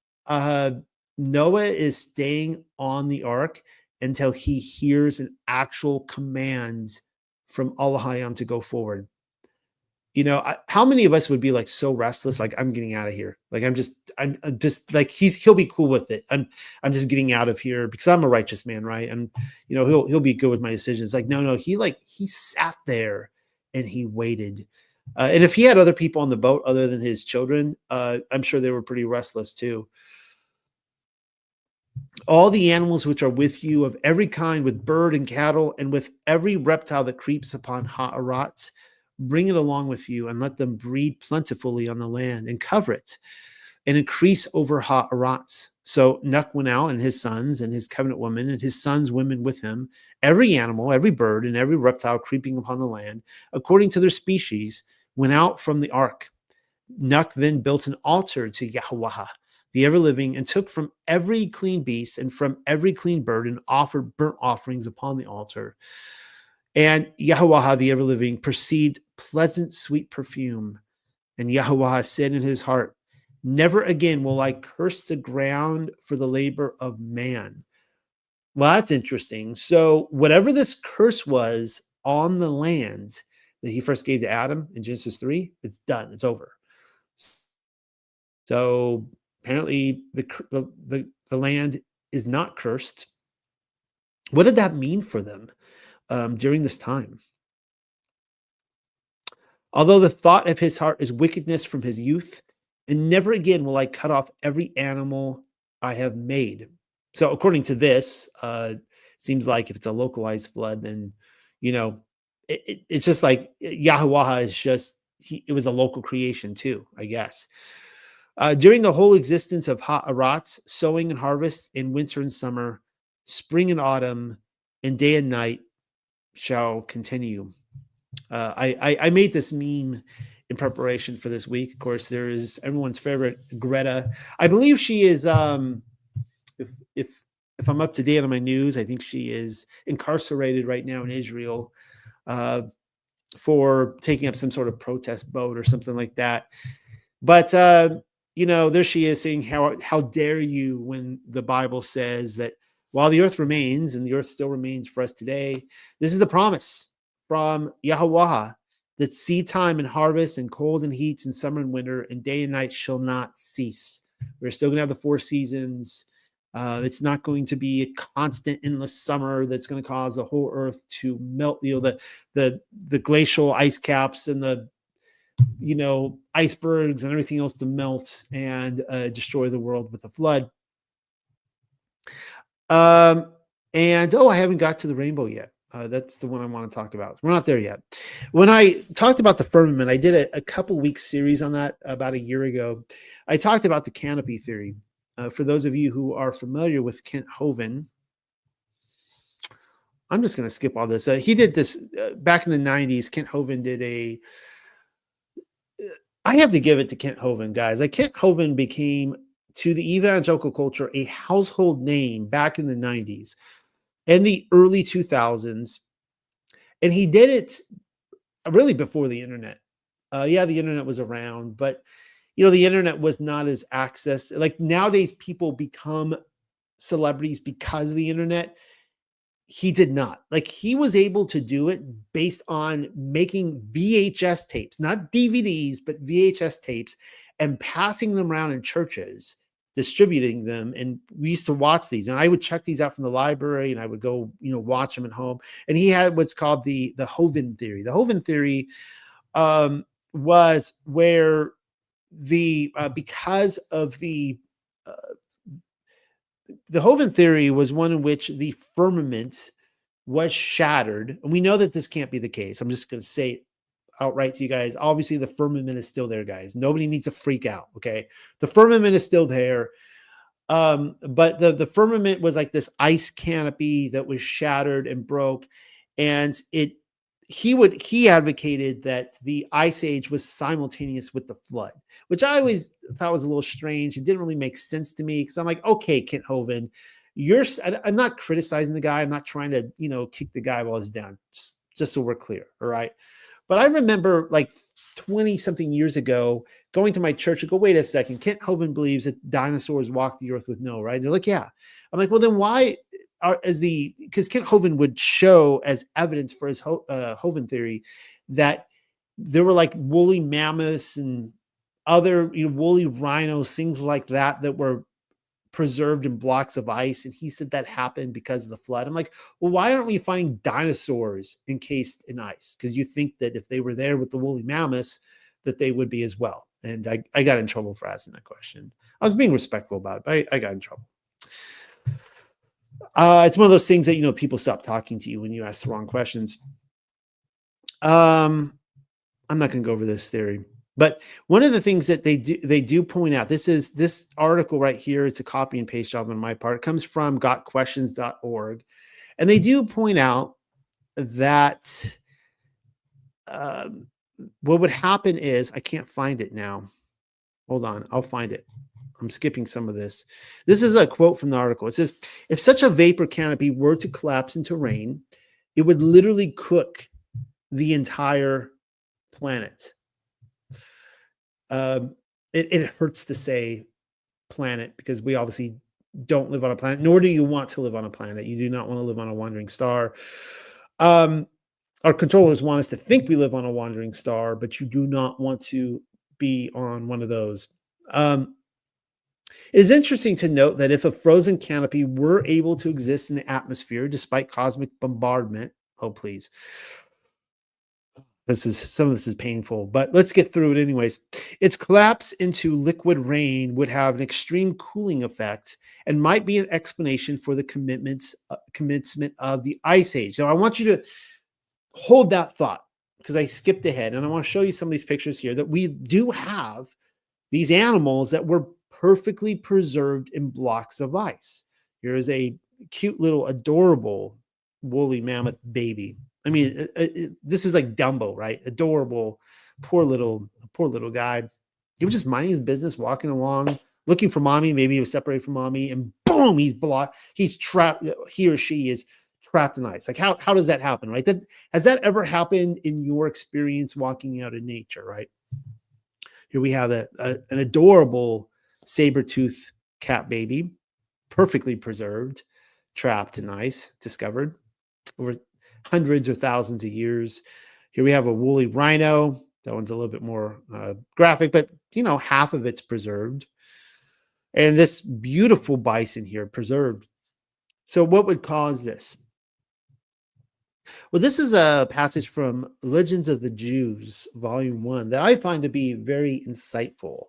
Noah is staying on the ark until he hears an actual command from Elohim to go forward. How many of us would be like so restless, like, I'm getting out of here. Like, I'm just like, he'll be cool with it. I'm just getting out of here because I'm a righteous man, right? And he'll be good with my decisions. Like, no, he sat there and he waited. And if he had other people on the boat other than his children, I'm sure they were pretty restless too. All the animals which are with you of every kind, with bird and cattle, and with every reptile that creeps upon Ha'aratz, bring it along with you, and let them breed plentifully on the land, and cover it, and increase over Ha'aratz. So Nuh went out, and his sons, and his covenant woman, and his sons' women with him, every animal, every bird, and every reptile creeping upon the land, according to their species, went out from the ark. Nuh then built an altar to Yahuwah, the ever-living, and took from every clean beast and from every clean bird, and offered burnt offerings upon the altar. And Yahuwah, the ever-living, perceived pleasant, sweet perfume. And Yahuwah said in his heart, "Never again will I curse the ground for the labor of man." Well, that's interesting. So whatever this curse was on the land that he first gave to Adam in Genesis 3, it's done. It's over. So apparently the land is not cursed. What did that mean for them during this time? Although the thought of his heart is wickedness from his youth, and never again will I cut off every animal I have made. So according to this, seems like if it's a localized flood, then, it's just like Yahuwah is just, it was a local creation too, I guess. During the whole existence of Ha'aratz, sowing and harvest, in winter and summer, spring and autumn, and day and night shall continue. I made this meme in preparation for this week. Of course, there is everyone's favorite Greta. I believe she is. If if if I'm up to date on my news, I think she is incarcerated right now in Israel uh, for taking up some sort of protest boat or something like that. But there she is saying, how dare you, when the Bible says that while the earth remains, and the earth still remains for us today, this is the promise from Yahweh, that seed time and harvest and cold and heats and summer and winter and day and night shall not cease. We're still going to have the four seasons. It's not going to be a constant endless summer that's going to cause the whole earth to melt. The glacial ice caps and the icebergs and everything else to melt and destroy the world with a flood. And I haven't got to the rainbow yet. That's the one I want to talk about. We're not there yet. When I talked about the firmament, I did a couple weeks series on that about a year ago. I talked about the canopy theory. For those of you who are familiar with Kent Hovind, I'm just going to skip all this. He did this back in the 90s. Kent Hovind did I have to give it to Kent Hovind, guys. Kent Hovind became, to the evangelical culture, a household name back in the 90s and the early 2000s. And he did it really before the internet. The internet was around, but the internet was not as accessed. Like nowadays, people become celebrities because of the internet. He did not. Like, he was able to do it based on making VHS tapes, not DVDs, but VHS tapes, and passing them around in churches, distributing them. And we used to watch these, and I would check these out from the library, and I would go, watch them at home. And he had what's called the Hovind theory. The Hovind theory was where because of the Hovind theory was one in which the firmament was shattered. And we know that this can't be the case. I'm just going to say it outright to you guys. Obviously, the firmament is still there, guys. Nobody needs to freak out, okay? The firmament is still there. But the firmament was like this ice canopy that was shattered and broke. And he advocated that the ice age was simultaneous with the flood, which I always thought was a little strange. It didn't really make sense to me, because I'm like, okay, Kent Hovind, I'm not criticizing the guy. I'm not trying to, kick the guy while he's down, just so we're clear. All right. But I remember like 20 something years ago going to my church and go, wait a second, Kent Hovind believes that dinosaurs walked the earth with no, right? And they're like, yeah. I'm like, well, then why because Kent Hovind would show as evidence for his Hovind theory that there were like woolly mammoths and other woolly rhinos, things like that were preserved in blocks of ice. And he said that happened because of the flood. I'm like, well, why aren't we finding dinosaurs encased in ice? Because you think that if they were there with the woolly mammoths, that they would be as well. And I got in trouble for asking that question. I was being respectful about it, but I got in trouble. It's one of those things that, people stop talking to you when you ask the wrong questions. I'm not going to go over this theory, but one of the things that they do point out, this article right here, it's a copy and paste job on my part. It comes from gotquestions.org. And they do point out that what would happen is, I can't find it now. Hold on, I'll find it. I'm skipping some of this. This is a quote from the article. It says, if such a vapor canopy were to collapse into rain, it would literally cook the entire planet. It hurts to say planet, because we obviously don't live on a planet, nor do you want to live on a planet. You do not want to live on a wandering star. Our controllers want us to think we live on a wandering star, but you do not want to be on one of those. It is interesting to note that if a frozen canopy were able to exist in the atmosphere despite cosmic bombardment, oh, please. Some of this is painful, but let's get through it anyways. Its collapse into liquid rain would have an extreme cooling effect and might be an explanation for the commencement of the ice age. Now, I want you to hold that thought, because I skipped ahead, and I want to show you some of these pictures here that we do have these animals that were perfectly preserved in blocks of ice. Here is a cute little adorable woolly mammoth baby. I mean, this is like Dumbo, right? Adorable, poor little guy. He was just minding his business, walking along, looking for mommy. Maybe he was separated from mommy, and boom, he's trapped. He or she is trapped in ice. Like how does that happen, right? Has that ever happened in your experience walking out in nature, right? Here we have an adorable saber-tooth cat baby, perfectly preserved, trapped in ice, discovered over hundreds or thousands of years. Here we have a woolly rhino. That one's a little bit more graphic, but half of it's preserved. And this beautiful bison here, preserved. So what would cause this? Well, this is a passage from Legends of the Jews, Volume 1, that I find to be very insightful.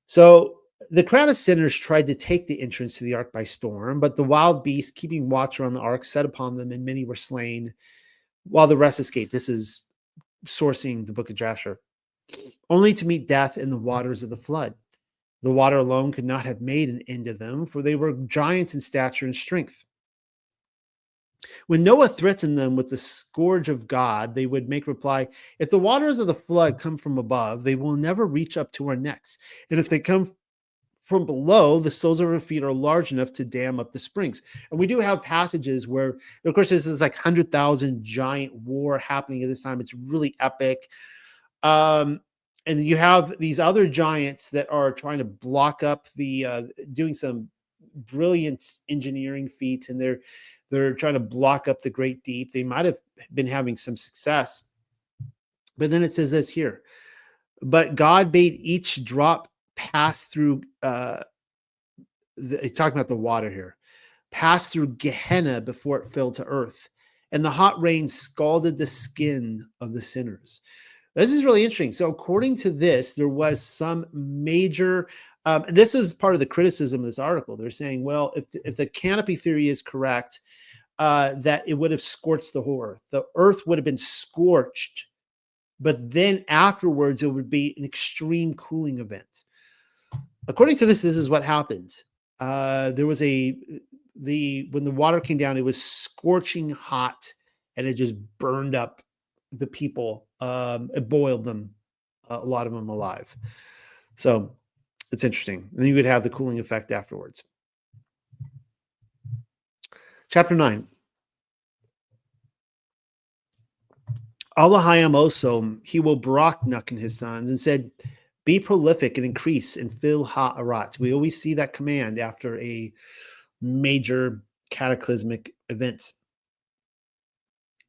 So the crowd of sinners tried to take the entrance to the ark by storm, but the wild beasts keeping watch around the ark set upon them, and many were slain, while the rest escaped. This is sourcing the book of Jasher, only to meet death in the waters of the flood. The water alone could not have made an end of them, for they were giants in stature and strength. When Noah threatened them with the scourge of God, they would make reply, if the waters of the flood come from above, they will never reach up to our necks. And if they come from below, the soles of our feet are large enough to dam up the springs. And we do have passages where, of course, this is like 100,000 giant war happening at this time. It's really epic. And you have these other giants that are trying to block up doing some brilliant engineering feats, and they're trying to block up the great deep. They might have been having some success. But then it says this here, but God bade each drop pass through, it's talking about the water here, pass through Gehenna before it fell to earth. And the hot rain scalded the skin of the sinners. This is really interesting. So according to this, there was some major, this is part of the criticism of this article. They're saying, well, if the canopy theory is correct, that it would have scorched the whole earth. The earth would have been scorched, but then afterwards it would be an extreme cooling event. According to this is what happened. There was when the water came down, it was scorching hot, and it just burned up the people. It boiled them, a lot of them alive. So it's interesting. And then you would have the cooling effect afterwards. Chapter 9. Allahayam also, he will Barak Nuck and his sons, and said, be prolific and increase and fill ha'arat. We always see that command after a major cataclysmic event.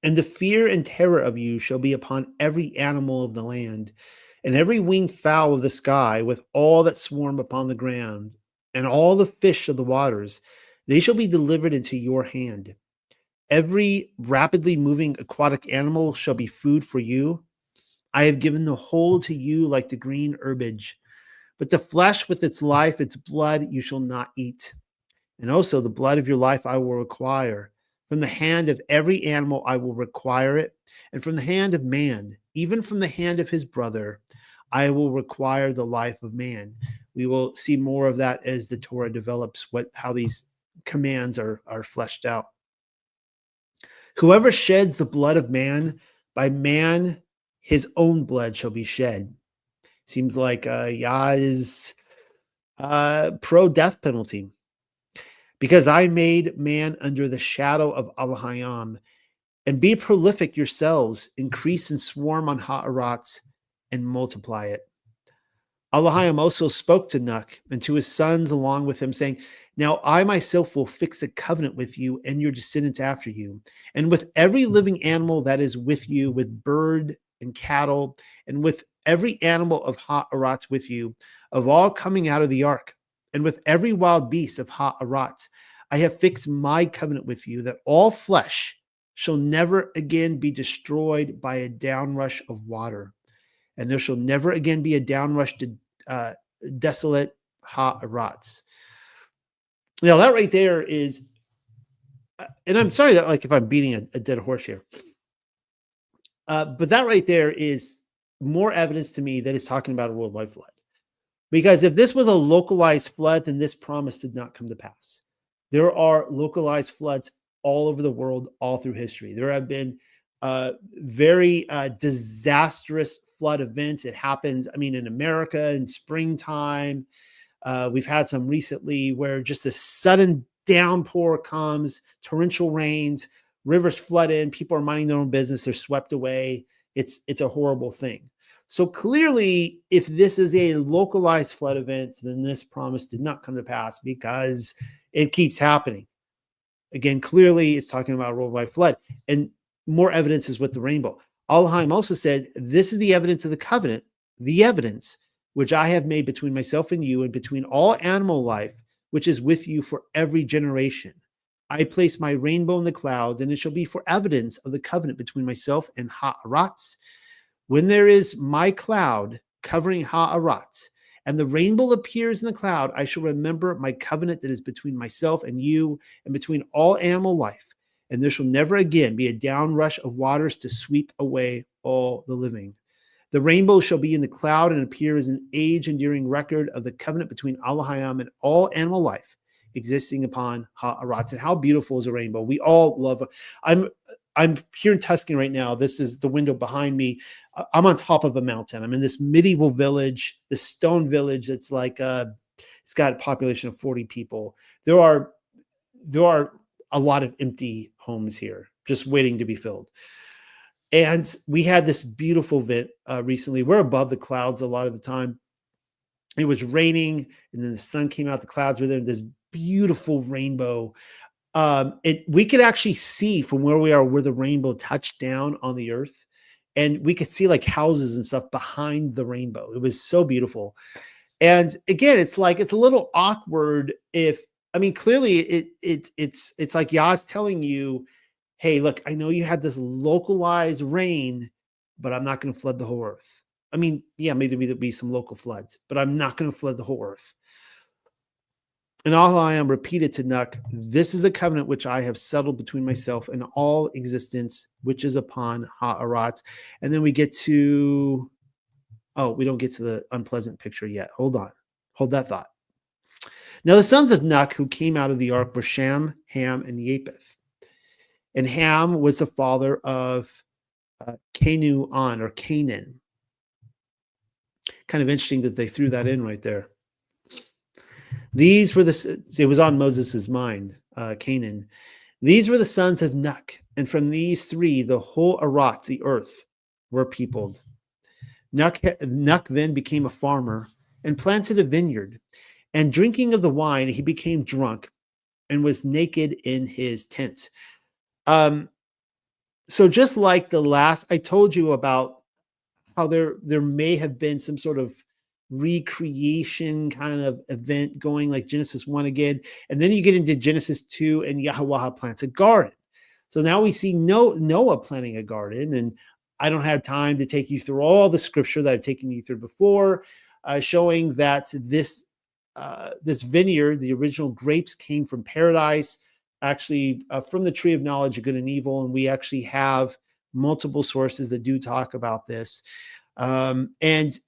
And the fear and terror of you shall be upon every animal of the land, and every winged fowl of the sky, with all that swarm upon the ground, and all the fish of the waters. They shall be delivered into your hand. Every rapidly moving aquatic animal shall be food for you. I have given the whole to you like the green herbage. But the flesh with its life, its blood, you shall not eat. And also the blood of your life I will require. From the hand of every animal I will require it. And from the hand of man, even from the hand of his brother, I will require the life of man. We will see more of that as the Torah develops, how these commands are fleshed out. Whoever sheds the blood of man, by man his own blood shall be shed. Seems like Yah is pro death penalty. Because I made man under the shadow of Allahayam, and be prolific yourselves, increase and swarm on ha'arat, and multiply it. Allahayam also spoke to Nuck and to his sons along with him, saying, now I myself will fix a covenant with you and your descendants after you, and with every living animal that is with you, with bird and cattle, and with every animal of ha'arat with you, of all coming out of the ark, and with every wild beast of ha'arat. I have fixed my covenant with you, that all flesh shall never again be destroyed by a downrush of water, and there shall never again be a downrush to desolate ha'arats. Now that right there is, and I'm sorry that if I'm beating a dead horse here, but that right there is more evidence to me that it's talking about a worldwide flood. Because if this was a localized flood, then this promise did not come to pass. There are localized floods all over the world, all through history. There have been very disastrous flood events. It happens, I mean, in America in springtime. We've had some recently where just a sudden downpour comes, torrential rains, rivers flood in, people are minding their own business, they're swept away. It's a horrible thing. So clearly, if this is a localized flood event, then this promise did not come to pass because it keeps happening. Again, clearly it's talking about a worldwide flood. And more evidence is with the rainbow. Al-Haim also said, this is the evidence of the covenant, the evidence which I have made between myself and you and between all animal life, which is with you for every generation. I place my rainbow in the clouds, and it shall be for evidence of the covenant between myself and Ha'aratz. When there is my cloud covering Ha'aratz, and the rainbow appears in the cloud, I shall remember my covenant that is between myself and you and between all animal life. And there shall never again be a downrush of waters to sweep away all the living. The rainbow shall be in the cloud and appear as an age-enduring record of the covenant between Elohim and all animal life existing upon Ha'aratz. And how beautiful is a rainbow? We all love it. I'm here in Tuscany right now. This is the window behind me. I'm on top of a mountain. I'm in this medieval village, this stone village. It's like it's got a population of 40 people. There are a lot of empty homes here, just waiting to be filled. And we had this beautiful event recently. We're above the clouds a lot of the time. It was raining, and then the sun came out. The clouds were there. This beautiful rainbow. We could actually see from where we are where the rainbow touched down on the earth, and we could see like houses and stuff behind the rainbow. It was so beautiful. And again, it's like it's a little awkward clearly it's like Yah's telling you, hey, look, I know you had this localized rain, but I'm not going to flood the whole earth. I mean, yeah, maybe there'll be some local floods, but I'm not going to flood the whole earth. And Al-Haim repeated to Nuck, this is the covenant which I have settled between myself and all existence, which is upon Ha'aratz. And then we get to, we don't get to the unpleasant picture yet. Hold on. Hold that thought. Now the sons of Nuck who came out of the ark were Shem, Ham, and Japheth. And Ham was the father of Canaan. Kind of interesting that they threw that in right there. These were it was on Moses' mind, Canaan. These were the sons of Nuck, and from these three, the whole Arat, the earth, were peopled. Nuck then became a farmer and planted a vineyard, and drinking of the wine, he became drunk and was naked in his tent. So just like the last, I told you about how there may have been some sort of recreation kind of event going like Genesis 1 again. And then you get into Genesis 2 and Yahweh plants a garden. So now we see Noah planting a garden. And I don't have time to take you through all the scripture that I've taken you through before, showing that this vineyard, the original grapes came from paradise, actually from the tree of knowledge of good and evil. And we actually have multiple sources that do talk about this. And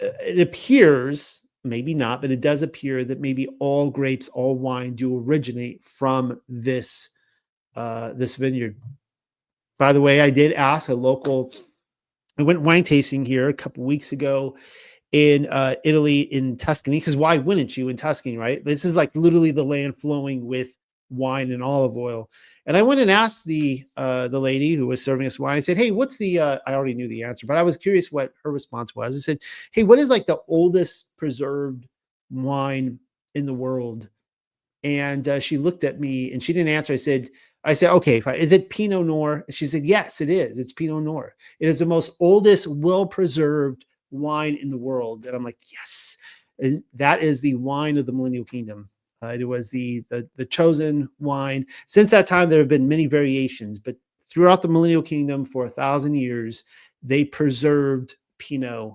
it appears, maybe not, but it does appear that maybe all grapes, all wine do originate from this vineyard. By the way, I did ask I went wine tasting here a couple weeks ago in Italy, in Tuscany, because why wouldn't you in Tuscany, right? This is like literally the land flowing with wine and olive oil. And I went and asked the lady who was serving us wine. I said, hey, what's the, I already knew the answer, but I was curious what her response was. I said, hey, what is like the oldest preserved wine in the world? And she looked at me and she didn't answer. I said, okay, fine. Is it Pinot Noir? And she said, yes, it is. It's Pinot Noir. It is the most oldest, well-preserved wine in the world. And I'm like, yes. And that is the wine of the millennial kingdom. It was the chosen wine. Since that time, there have been many variations, but throughout the millennial kingdom for 1,000 years, they preserved Pinot.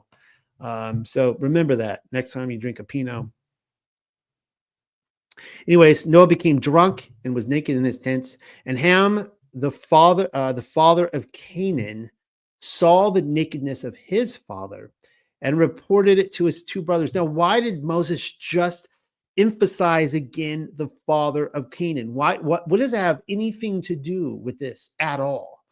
So remember that next time you drink a Pinot. Anyways, Noah became drunk and was naked in his tents, and Ham, the father of Canaan, saw the nakedness of his father and reported it to his two brothers. Now, why did Moses just emphasize again the father of Canaan. Why? What does that have anything to do with this at all?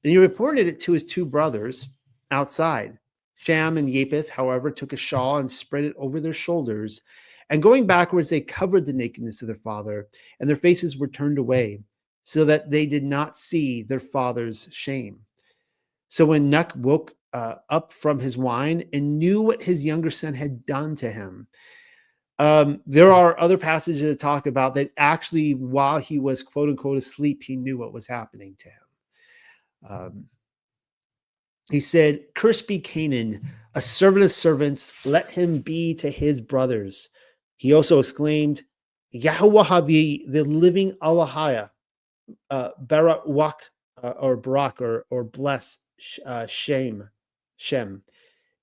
And he reported it to his two brothers outside. Shem and Japheth, however, took a shawl and spread it over their shoulders. And going backwards, they covered the nakedness of their father, and their faces were turned away, so that they did not see their father's shame. So when Nuck woke up from his wine and knew what his younger son had done to him, there are other passages that talk about that actually while he was quote unquote asleep, he knew what was happening to him. He said, "Cursed be Canaan, a servant of servants, let him be to his brothers." He also exclaimed, "Yahuwah the living Allahaya, Barak or Barak or bless Shem,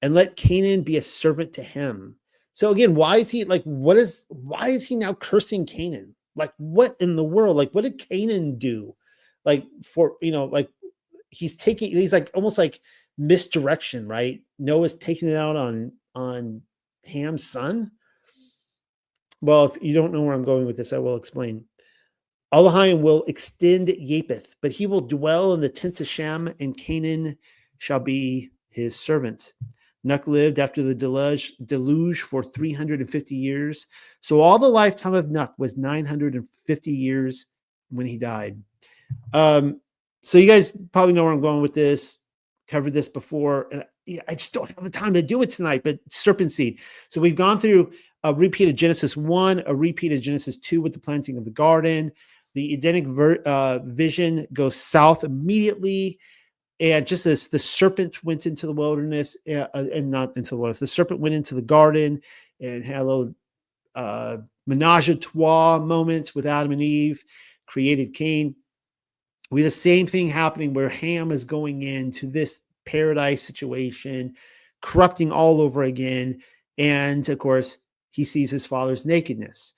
and let Canaan be a servant to him." So again, why is he he now cursing Canaan? Like, what in the world? Like, what did Canaan do? Like, he's like almost like misdirection, right? Noah's taking it out on Ham's son. Well, if you don't know where I'm going with this, I will explain. Elohim will extend Japheth, but he will dwell in the tents of Shem, and Canaan shall be his servants. Nuck lived after the deluge for 350 years. So all the lifetime of Nuck was 950 years when he died. So you guys probably know where I'm going with this. Covered this before. And I just don't have the time to do it tonight, but serpent seed. So we've gone through a repeat of Genesis 1, a repeat of Genesis 2 with the planting of the garden. The Edenic vision goes south immediately. And just as the serpent went into the wilderness, and not into the wilderness, the serpent went into the garden and had a little menage a trois moments with Adam and Eve, created Cain. We have the same thing happening where Ham is going into this paradise situation, corrupting all over again. And of course, he sees his father's nakedness.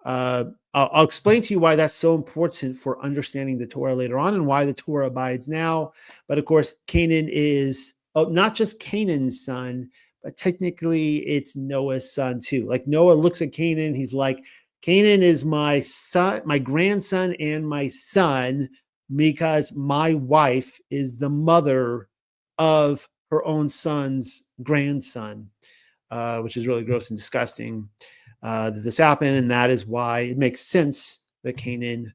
I'll explain to you why that's so important for understanding the Torah later on and why the Torah abides now. But of course, Canaan is not just Canaan's son, but technically it's Noah's son too. Like Noah looks at Canaan, he's like, Canaan is my son, my grandson, and my son, because my wife is the mother of her own son's grandson, which is really gross and disgusting that this happened. And that is why it makes sense that Canaan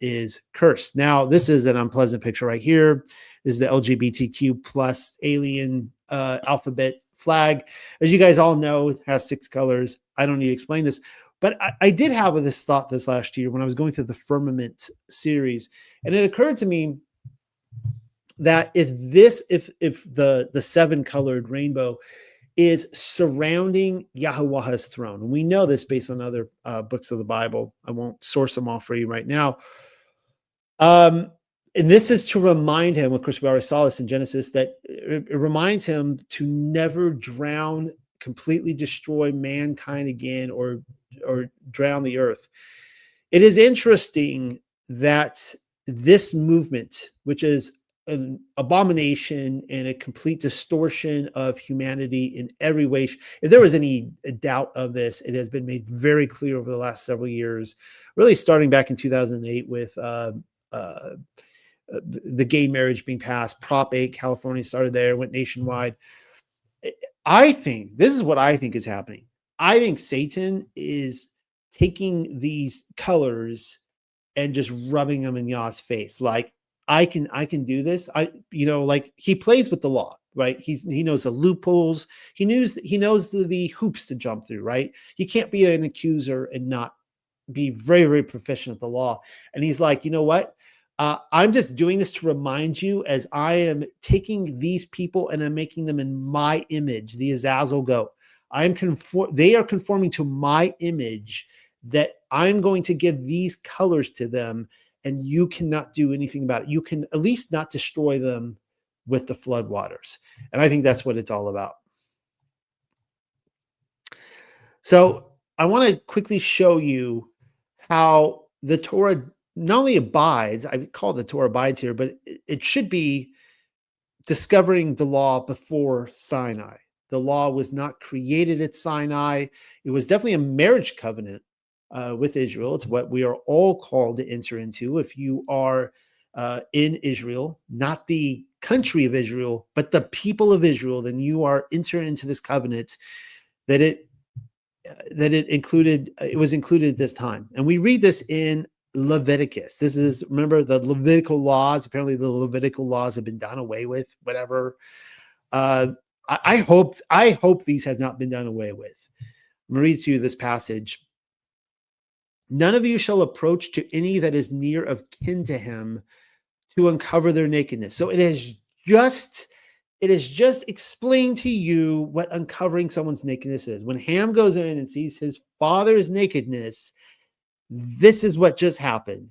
is cursed. Now, this is an unpleasant picture right here. This is the LGBTQ plus alien alphabet flag. As you guys all know, it has 6 colors. I don't need to explain this. But I did have this thought this last year when I was going through the Firmament series, and it occurred to me that if the 7-colored rainbow is surrounding Yahuwah's throne, and we know this based on other books of the Bible, I won't source them all for you right now. And this is to remind him, of course, we already saw this in Genesis, that it reminds him to never drown, completely destroy mankind again, or drown the earth. It is interesting that this movement, which is an abomination and a complete distortion of humanity in every way, if there was any doubt of this, it has been made very clear over the last several years, really starting back in 2008 with the gay marriage being passed. Prop 8, California started there, went nationwide. I think this is what I think is happening. I think Satan is taking these colors and just rubbing them in Yah's face. Like, I can do this. Like he plays with the law, right? He knows the loopholes. He knows the hoops to jump through, right? You can't be an accuser and not be very, very proficient at the law. And he's like, you know what? I'm just doing this to remind you, as I am taking these people and I'm making them in my image, the Azazel goat. They are conforming to my image, that I'm going to give these colors to them, and you cannot do anything about it. You can at least not destroy them with the floodwaters. And I think that's what it's all about. So I want to quickly show you how the Torah not only abides, I call the Torah abides here, but it should be discovering the law before Sinai. The law was not created at Sinai. It was definitely a marriage covenant with Israel. It's what we are all called to enter into if you are in Israel, not the country of Israel, but the people of Israel. Then you are entering into this covenant that it was included at this time. And we read this in Leviticus. This is, remember, the Levitical laws. Apparently the Levitical laws have been done away with, whatever. I hope these have not been done away with. I'm going to read to you this passage. None of you shall approach to any that is near of kin to him to uncover their nakedness. So it is just explained to you what uncovering someone's nakedness is. When Ham goes in and sees his father's nakedness, this is what just happened.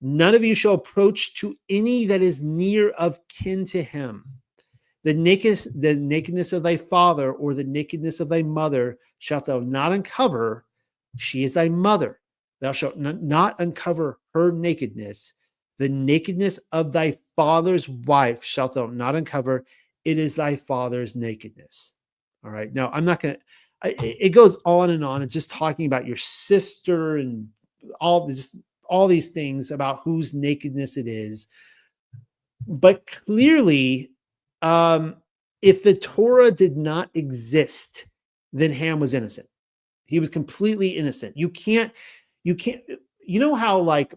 None of you shall approach to any that is near of kin to him. The nakedness of thy father or the nakedness of thy mother shalt thou not uncover. She is thy mother. Thou shalt not uncover her nakedness. The nakedness of thy father's wife shalt thou not uncover. It is thy father's nakedness. All right. Now, I'm not going to, it goes on and on. It's just talking about your sister and all these things about whose nakedness it is. But clearly, if the Torah did not exist, then Ham was innocent. He was completely innocent. You know how, like,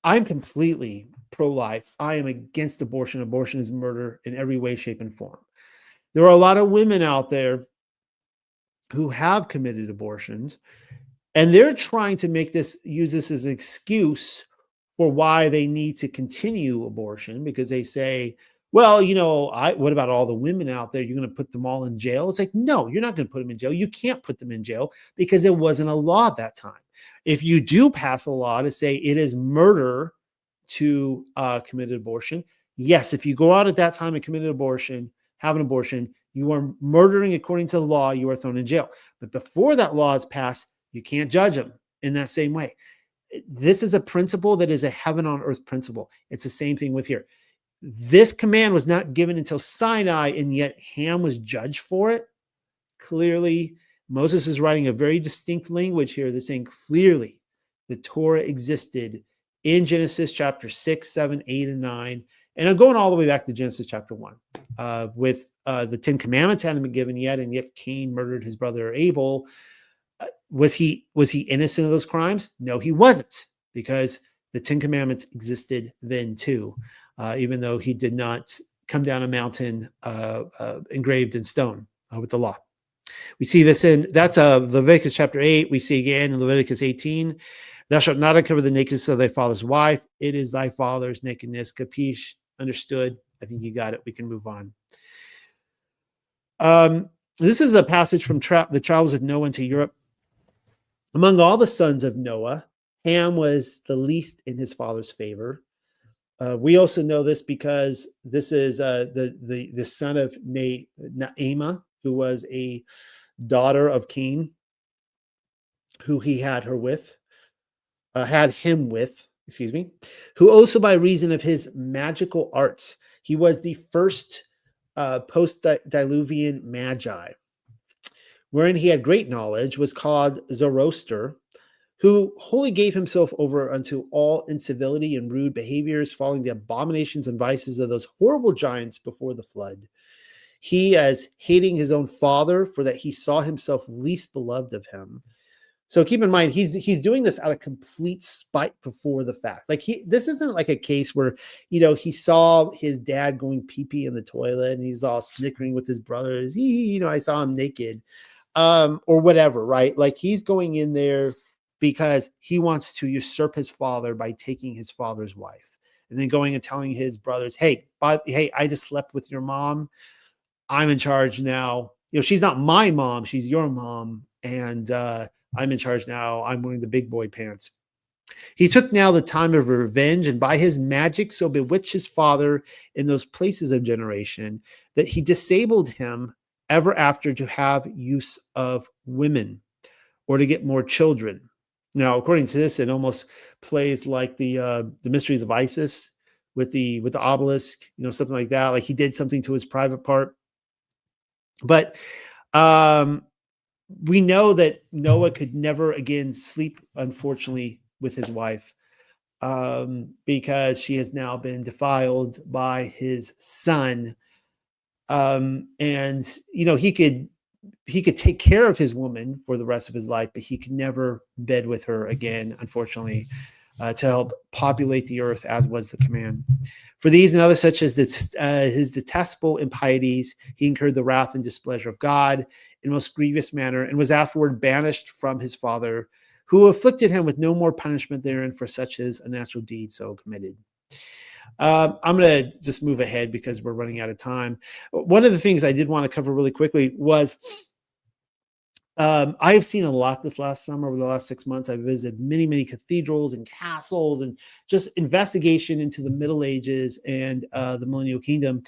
I'm completely pro-life. I am against abortion. Abortion is murder in every way, shape, and form. There are a lot of women out there who have committed abortions, and they're trying to use this as an excuse for why they need to continue abortion, because they say, well, what about all the women out there? You're going to put them all in jail? It's like, no, you're not going to put them in jail. You can't put them in jail because it wasn't a law at that time. If you do pass a law to say it is murder to commit abortion, yes, if you go out at that time and commit an abortion, have an abortion, you are murdering according to the law, you are thrown in jail. But before that law is passed, you can't judge them in that same way. This is a principle that is a heaven on earth principle. It's the same thing with here. This command was not given until Sinai, and yet Ham was judged for it. Clearly, Moses is writing a very distinct language here that's saying clearly the Torah existed in Genesis chapter 6, 7, 8, and 9. And I'm going all the way back to Genesis chapter 1 with the 10 Commandments hadn't been given yet, and yet Cain murdered his brother Abel. Was he innocent of those crimes? No, he wasn't, because the 10 Commandments existed then too, even though he did not come down a mountain engraved in stone with the law. We see this that's Leviticus chapter 8. We see again in Leviticus 18, thou shalt not uncover the nakedness of thy father's wife. It is thy father's nakedness. Capiche? Understood? I think you got it. We can move on. This is a passage from the travels of Noah into Europe. Among all the sons of Noah, Ham was the least in his father's favor. We also know this because this is the son of Naamah, who was a daughter of Cain, who he had him with, who also by reason of his magical arts, he was the first post-Diluvian magi, wherein he had great knowledge, was called Zoroaster, who wholly gave himself over unto all incivility and rude behaviors, following the abominations and vices of those horrible giants before the flood. He, as hating his own father, for that he saw himself least beloved of him. So keep in mind, he's doing this out of complete spite before the fact. Like this isn't like a case where, he saw his dad going pee-pee in the toilet and he's all snickering with his brothers. I saw him naked, or whatever, right? Like he's going in there because he wants to usurp his father by taking his father's wife, and then going and telling his brothers, hey, I just slept with your mom. I'm in charge now. She's not my mom. She's your mom. And I'm in charge now. I'm wearing the big boy pants. He took now the time of revenge, and by his magic so bewitched his father in those places of generation that he disabled him ever after to have use of women or to get more children. Now, according to this, it almost plays like the mysteries of Isis with the obelisk, something like that. Like he did something to his private part. But um, we know that Noah could never again sleep, unfortunately, with his wife, because she has now been defiled by his son. And he could take care of his woman for the rest of his life, but he could never bed with her again, unfortunately, to help populate the earth, as was the command. For these and others, such as his detestable impieties, he incurred the wrath and displeasure of God in most grievous manner, and was afterward banished from his father, who afflicted him with no more punishment therein for such his unnatural deed so committed. I'm going to just move ahead because we're running out of time. One of the things I did want to cover really quickly was I have seen a lot this last summer. Over the last 6 months, I've visited many, many cathedrals and castles, and just investigation into the Middle Ages and the Millennial Kingdom.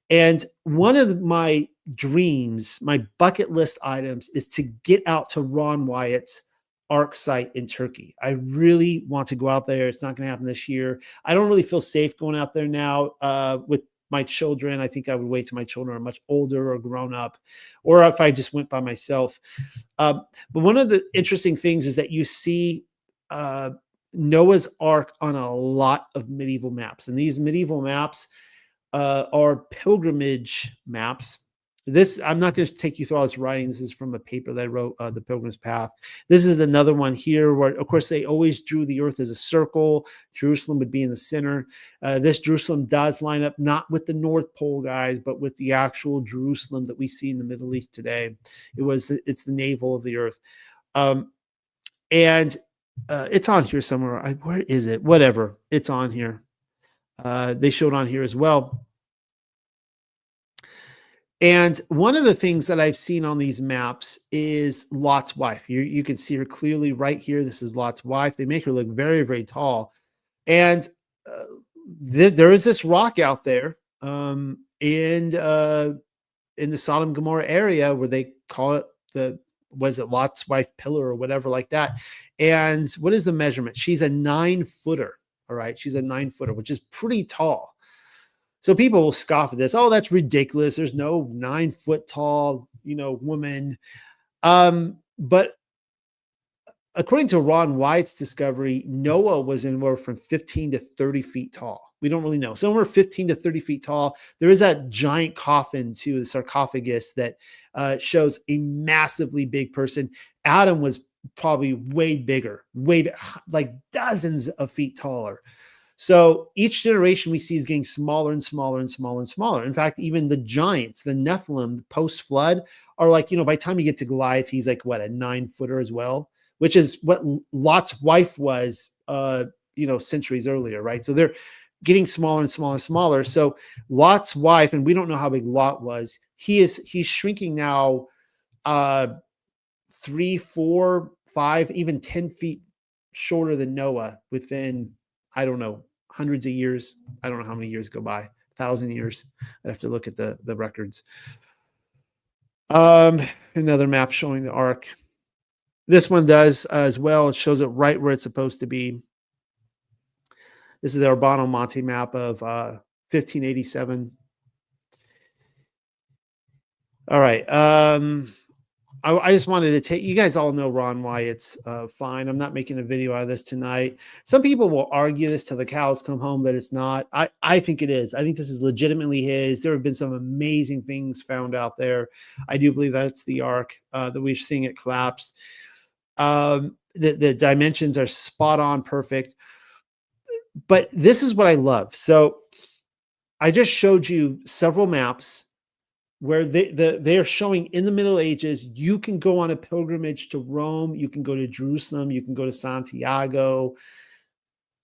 And one of my dreams, my bucket list items, is to get out to Ron Wyatt's Ark site in Turkey. I really want to go out there. It's not going to happen this year. I don't really feel safe going out there now with my children. I think I would wait till my children are much older or grown up, or if I just went by myself. But one of the interesting things is that you see Noah's Ark on a lot of medieval maps, and these medieval maps are pilgrimage maps. This, I'm not going to take you through all this writing. This is from a paper that I wrote, The Pilgrim's Path. This is another one here where, of course, they always drew the earth as a circle. Jerusalem would be in the center. This Jerusalem does line up not with the North Pole, guys, but with the actual Jerusalem that we see in the Middle East today. It's the navel of the earth. And it's on here somewhere. Where is it? Whatever. It's on here. They showed on here as well. And one of the things that I've seen on these maps is Lot's wife. You can see her clearly right here. This is Lot's wife. They make her look very, very tall. And there is this rock out there in the Sodom and Gomorrah area where they call it Lot's wife pillar or whatever like that. And what is the measurement? She's a 9-footer. All right. She's a 9-footer, which is pretty tall. So people will scoff at this. Oh, that's ridiculous. There's no 9-foot tall, woman. But according to Ron Wyatt's discovery, Noah was anywhere from 15 to 30 feet tall. We don't really know. Somewhere 15 to 30 feet tall. There is that giant coffin too, the sarcophagus, that shows a massively big person. Adam was probably way bigger, like dozens of feet taller. So each generation we see is getting smaller and smaller and smaller and smaller. In fact, even the giants, the Nephilim post-flood, are like, by the time you get to Goliath, he's like, what, a 9-footer as well, which is what Lot's wife was, centuries earlier, right? So they're getting smaller and smaller and smaller. So Lot's wife, and we don't know how big Lot was, he's shrinking now 3, 4, 5, even 10 feet shorter than Noah within, I don't know, hundreds of years. I don't know how many years go by, 1,000 years. I'd have to look at the records. Another map showing the Ark. This one does as well. It shows it right where it's supposed to be. This is the Urbano Monte map of 1587. All right. I just wanted to take, you guys all know Ron Wyatt's fine. I'm not making a video out of this tonight. Some people will argue this till the cows come home that it's not. I think it is. I think this is legitimately his. There have been some amazing things found out there. I do believe that's the Ark that we're seeing it collapsed. The dimensions are spot on, perfect. But this is what I love. So I just showed you several maps where they are showing in the Middle Ages. You can go on a pilgrimage to Rome. You can go to Jerusalem. You can go to Santiago.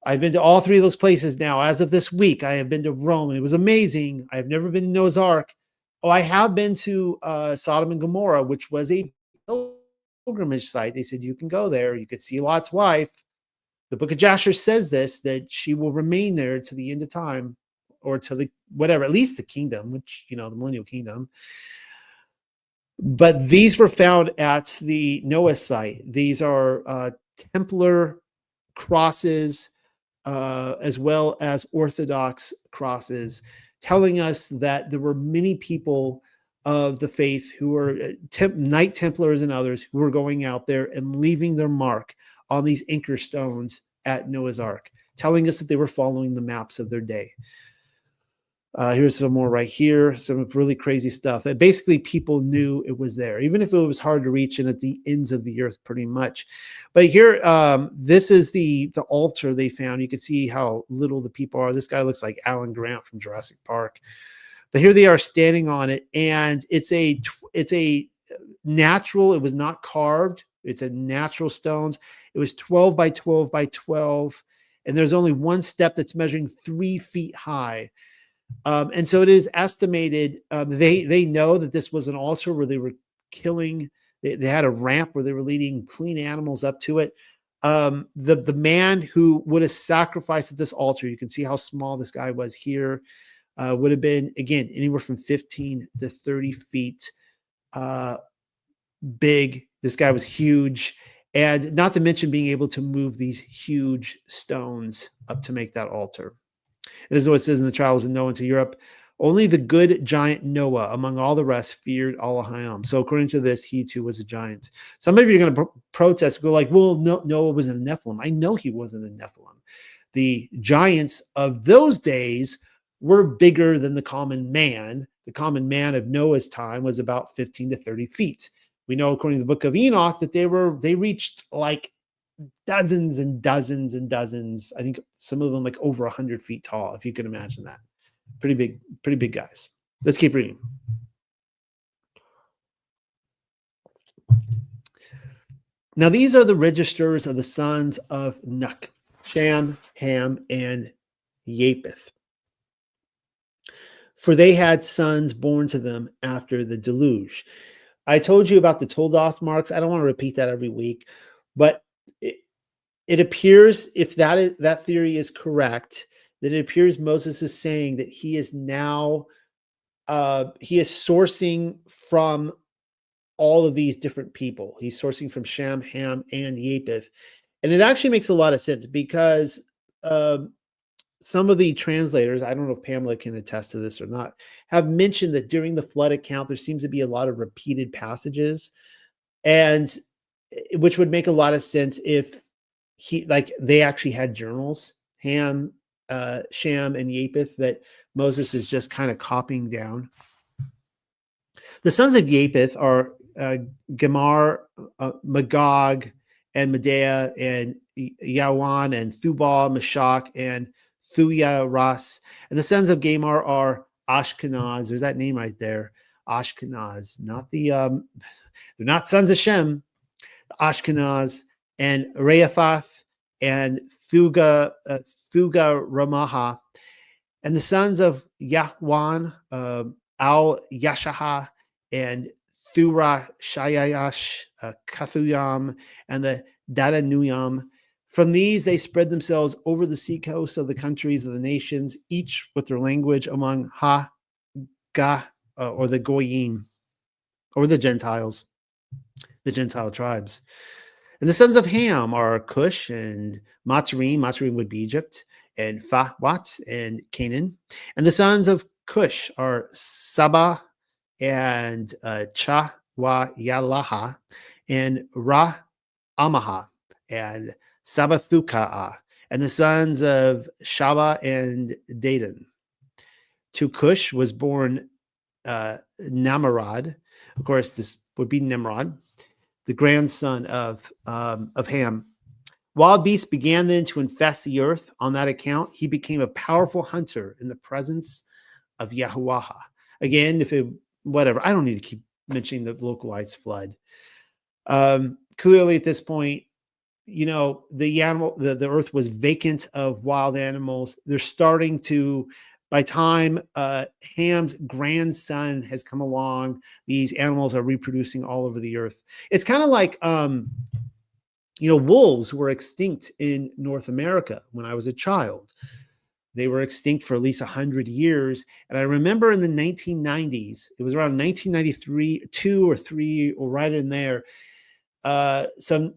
I've been to all 3 of those places now. As of this week, I have been to Rome, and it was amazing. I've never been to Noah's Ark. Oh, I have been to Sodom and Gomorrah, which was a pilgrimage site. They said you can go there. You could see Lot's wife. The book of Jasher says this, that she will remain there to the end of time, or to the whatever, at least the kingdom, which, the millennial kingdom. But these were found at the Noah site. These are Templar crosses, as well as Orthodox crosses, telling us that there were many people of the faith who were Knight Templars and others who were going out there and leaving their mark on these anchor stones at Noah's Ark, telling us that they were following the maps of their day. Here's some more right here, some really crazy stuff. Basically, people knew it was there, even if it was hard to reach and at the ends of the earth, pretty much. But here, this is the altar they found. You can see how little the people are. This guy looks like Alan Grant from Jurassic Park. But here they are standing on it, and it's a natural. It was not carved. It's a natural stones. It was 12 by 12 by 12, and there's only one step that's measuring 3 feet high. And so it is estimated, they know that this was an altar where they were killing, they had a ramp where they were leading clean animals up to it. The man who would have sacrificed at this altar, you can see how small this guy was here, would have been, again, anywhere from 15 to 30 feet big. This guy was huge. And not to mention being able to move these huge stones up to make that altar. This is what it says in the Travels of Noah into Europe. Only the good giant Noah, among all the rest, feared Elohim. So according to this, he too was a giant. Some of you are going to protest, go like, well, no, Noah wasn't a Nephilim. I know he wasn't a Nephilim. The giants of those days were bigger than the common man. The common man of Noah's time was about 15 to 30 feet. We know, according to the book of Enoch, that they reached like dozens and dozens and dozens. I think some of them like over 100 feet tall, if you can imagine that. Pretty big guys. Let's keep reading. Now, these are the registers of the sons of Nuh, Shem, Ham, and Japheth. For they had sons born to them after the deluge. I told you about the Toldoth marks. I don't want to repeat that every week, but it appears, if that theory is correct, that it appears Moses is saying that he is now he is sourcing from all of these different people. He's sourcing from Shem, Ham, and Japheth. And it actually makes a lot of sense because some of the translators, I don't know if Pamela can attest to this or not, have mentioned that during the flood account, there seems to be a lot of repeated passages, and which would make a lot of sense if they actually had journals, Ham, Shem, and Japheth, that Moses is just kind of copying down. The sons of Japheth are Gemar, Magog, and Medea, and Yawan, and Thubal, Meshach, and Thuya, Ras. And the sons of Gamar are Ashkenaz. There's that name right there. Ashkenaz, not they're not sons of Shem. Ashkenaz, and Reaphath, and Thuga Ramaha. And the sons of Yahwan, Al Yashaha, and Thura Shayayash, Kathuyam, and the Dadanuyam. From these, they spread themselves over the seacoasts of the countries of the nations, each with their language among or the Goyim, or the Gentiles, the Gentile tribes. And the sons of Ham are Cush and Matrim. Matrim would be Egypt, and Fahwat and Canaan. And the sons of Cush are Saba and Chawayalaha and Ra-amaha and Sabathukaa. And the sons of Shaba and Dedan. To Cush was born Nimrod. Of course, this would be Nimrod, the grandson of Ham. Wild beasts began then to infest the earth. On that account, he became a powerful hunter in the presence of Yahuwah. Again, whatever, I don't need to keep mentioning the localized flood. Clearly, at this point, the earth was vacant of wild animals. They're starting to, by time Ham's grandson has come along, these animals are reproducing all over the earth. It's kind of like, wolves were extinct in North America when I was a child. They were extinct for at least 100 years. And I remember in the 1990s, it was around 1993, 2 or 3, or right in there, some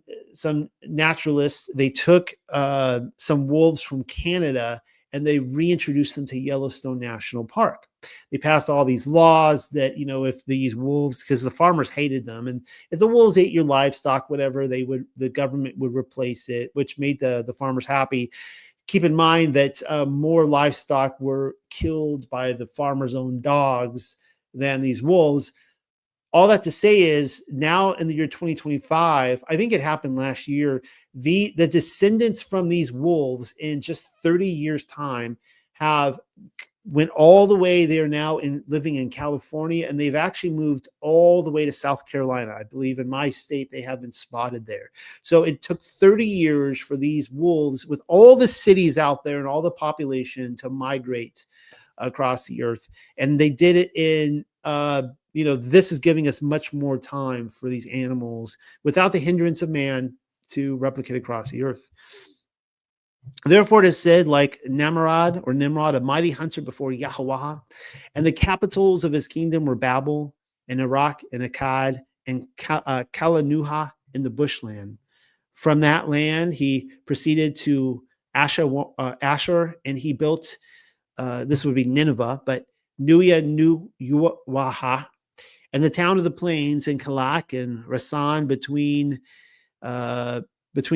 naturalists, they took some wolves from Canada and they reintroduced them to Yellowstone National Park. They passed all these laws that, if these wolves, because the farmers hated them, and if the wolves ate your livestock, whatever, the government would replace it, which made the farmers happy. Keep in mind that more livestock were killed by the farmers' own dogs than these wolves. All that to say is, now in the year 2025, I think it happened last year, the descendants from these wolves in just 30 years time went all the way. They're now living in California, and they've actually moved all the way to South Carolina. I believe in my state they have been spotted there. So it took 30 years for these wolves, with all the cities out there and all the population, to migrate across the earth. And they did it in this is giving us much more time for these animals, without the hindrance of man, to replicate across the earth. Therefore, it is said, like Nimrod, a mighty hunter before Yahweh, and the capitals of his kingdom were Babel, and Iraq, and Akkad, and Kalanuha in the bushland. From that land, he proceeded to Asher, and he built, this would be Nineveh, but Nuwaha, and the town of the plains, and Kalak, and Rasan, between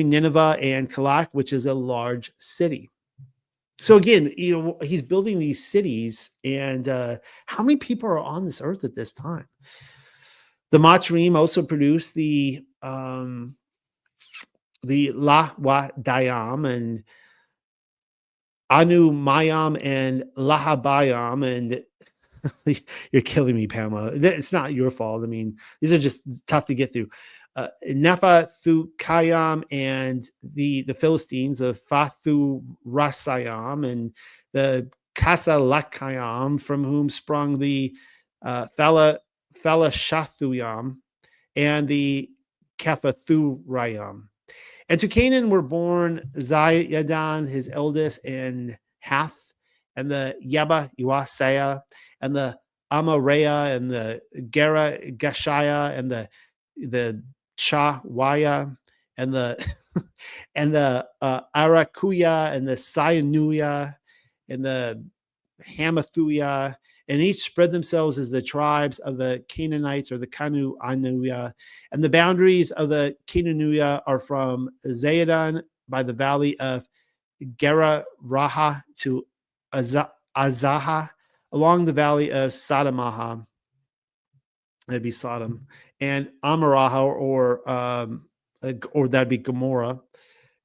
Nineveh and Kalak, which is a large city. So again, he's building these cities, and how many people are on this earth at this time? The Matrim also produced the Lawadayam and Anu Mayam and Lahabayam, and you're killing me, Pamela. It's not your fault. I mean, these are just tough to get through. Nephathukayam and the Philistines, the Fathu Rasayam, and the Kasalakayam, from whom sprung the Phalashathuyam and the Kaphathurayam. And to Canaan were born Zayadan, his eldest, and Hath, and the Yaba-Yuasaya, and the Amareya, and the Gera Gashaya, and the Chawaya, and the and the Arakuya, and the Sayanuya, and the Hamathuya, and each spread themselves as the tribes of the Canaanites, or the Kanu Anuya. And the boundaries of the Cananuya are from Zayadan by the valley of Gera Raha to Azaha, along the valley of Sodomaha. That'd be Sodom, and Amaraha, or that'd be Gomorrah,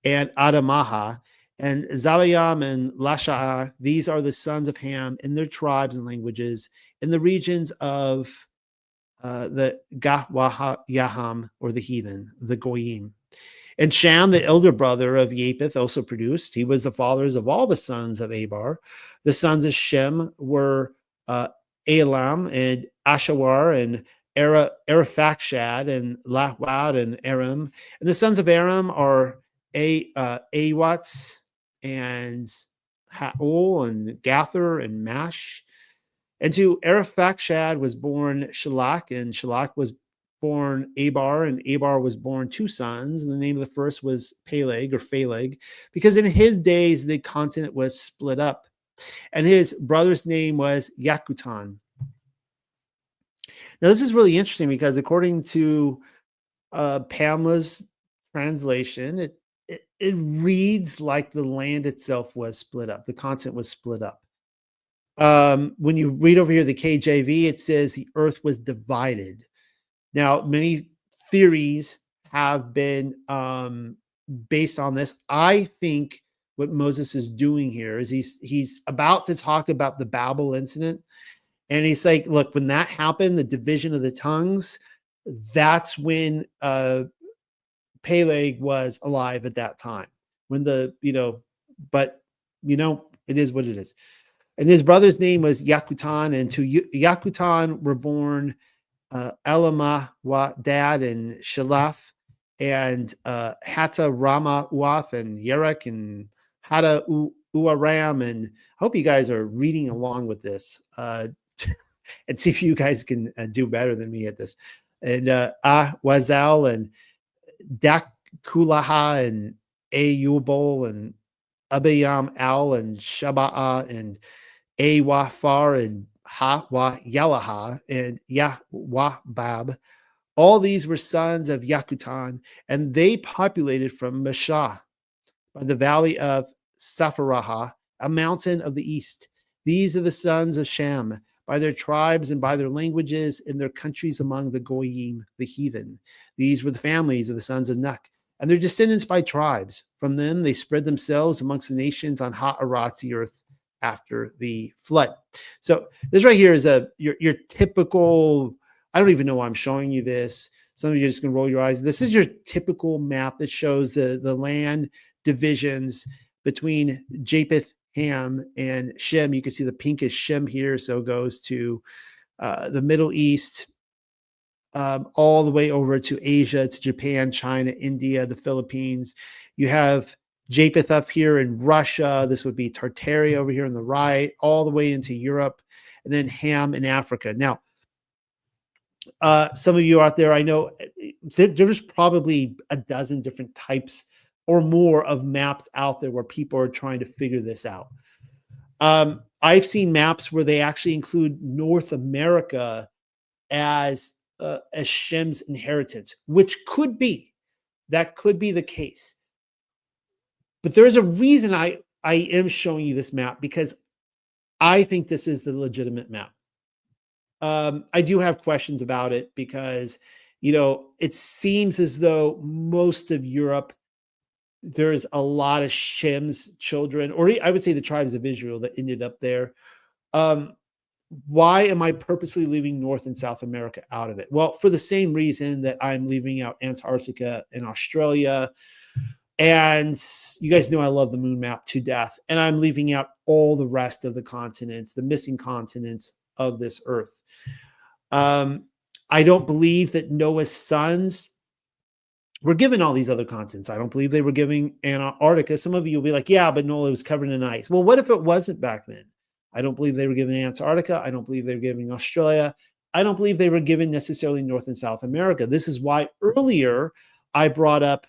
and Adamaha, and Zalayam and Lasha'a. These are the sons of Ham in their tribes and languages, in the regions of the Gahwaham, or the heathen, the Goyim. And Sham, the elder brother of Japheth, also produced. He was the fathers of all the sons of Abar. The sons of Shem were Elam and Ashawar and Araphaxad and Lahwad and Aram. And the sons of Aram are Awats and Haol and Gather and Mash. And to Araphaxad was born Shalak, and Shalak was born Abar, and Abar was born two sons. And the name of the first was Peleg, or Phaleg, because in his days the continent was split up. And his brother's name was Yakutan. Now, this is really interesting, because according to Pamela's translation, it reads like the land itself was split up. The continent was split up. When you read over here the KJV, it says the earth was divided. Now, many theories have been based on this. I think what Moses is doing here is he's about to talk about the Babel incident. And he's like, look, when that happened, the division of the tongues, that's when Peleg was alive at that time. When it is what it is. And his brother's name was Yakutan, and to Yakutan were born Elamah-Dad and Shalaf, and Hatta Rama Uath, and Yerek, and Hada Uaram. And I hope you guys are reading along with this. And see if you guys can do better than me at this. And Wazal, and Dakulaha, and Ayubal, and Abayam Al and Shaba'a and Awafar and Ha Wa Yalaha and Yahwabab. All these were sons of Yakutan, and they populated from Mashah by the valley of Sapharaha, a mountain of the east. These are the sons of Shem, by their tribes and by their languages in their countries among the Goyim, the heathen. These were the families of the sons of Nuch, and their descendants by tribes. From them they spread themselves amongst the nations on Ha'aratz, the earth, after the flood. So this right here is your typical. I don't even know why I'm showing you this. Some of you are just gonna roll your eyes. This is your typical map that shows the land divisions between Japheth, Ham, and Shem. You can see the pinkish Shem here, so it goes to the Middle East, all the way over to Asia, to Japan, China, India, the Philippines. You have Japheth up here in Russia. This would be Tartaria over here on the right, all the way into Europe, and then Ham in Africa. Now, some of you out there, I know there's probably a dozen different types or more of maps out there where people are trying to figure this out. I've seen maps where they actually include North America as Shem's inheritance, which could be the case. But there is a reason I am showing you this map, because I think this is the legitimate map. I do have questions about it because, it seems as though most of Europe, there's a lot of Shem's children, or I would say the tribes of Israel that ended up there. Why am I purposely leaving North and South America out of it? Well, for the same reason that I'm leaving out Antarctica and Australia. And you guys know I love the moon map to death. And I'm leaving out all the rest of the continents, the missing continents of this earth. I don't believe that Noah's sons were given all these other continents. I don't believe they were giving Antarctica. Some of you will be like, yeah, but Noah was covered in ice. Well, what if it wasn't back then? I don't believe they were given Antarctica. I don't believe they were giving Australia. I don't believe they were given necessarily North and South America. This is why earlier I brought up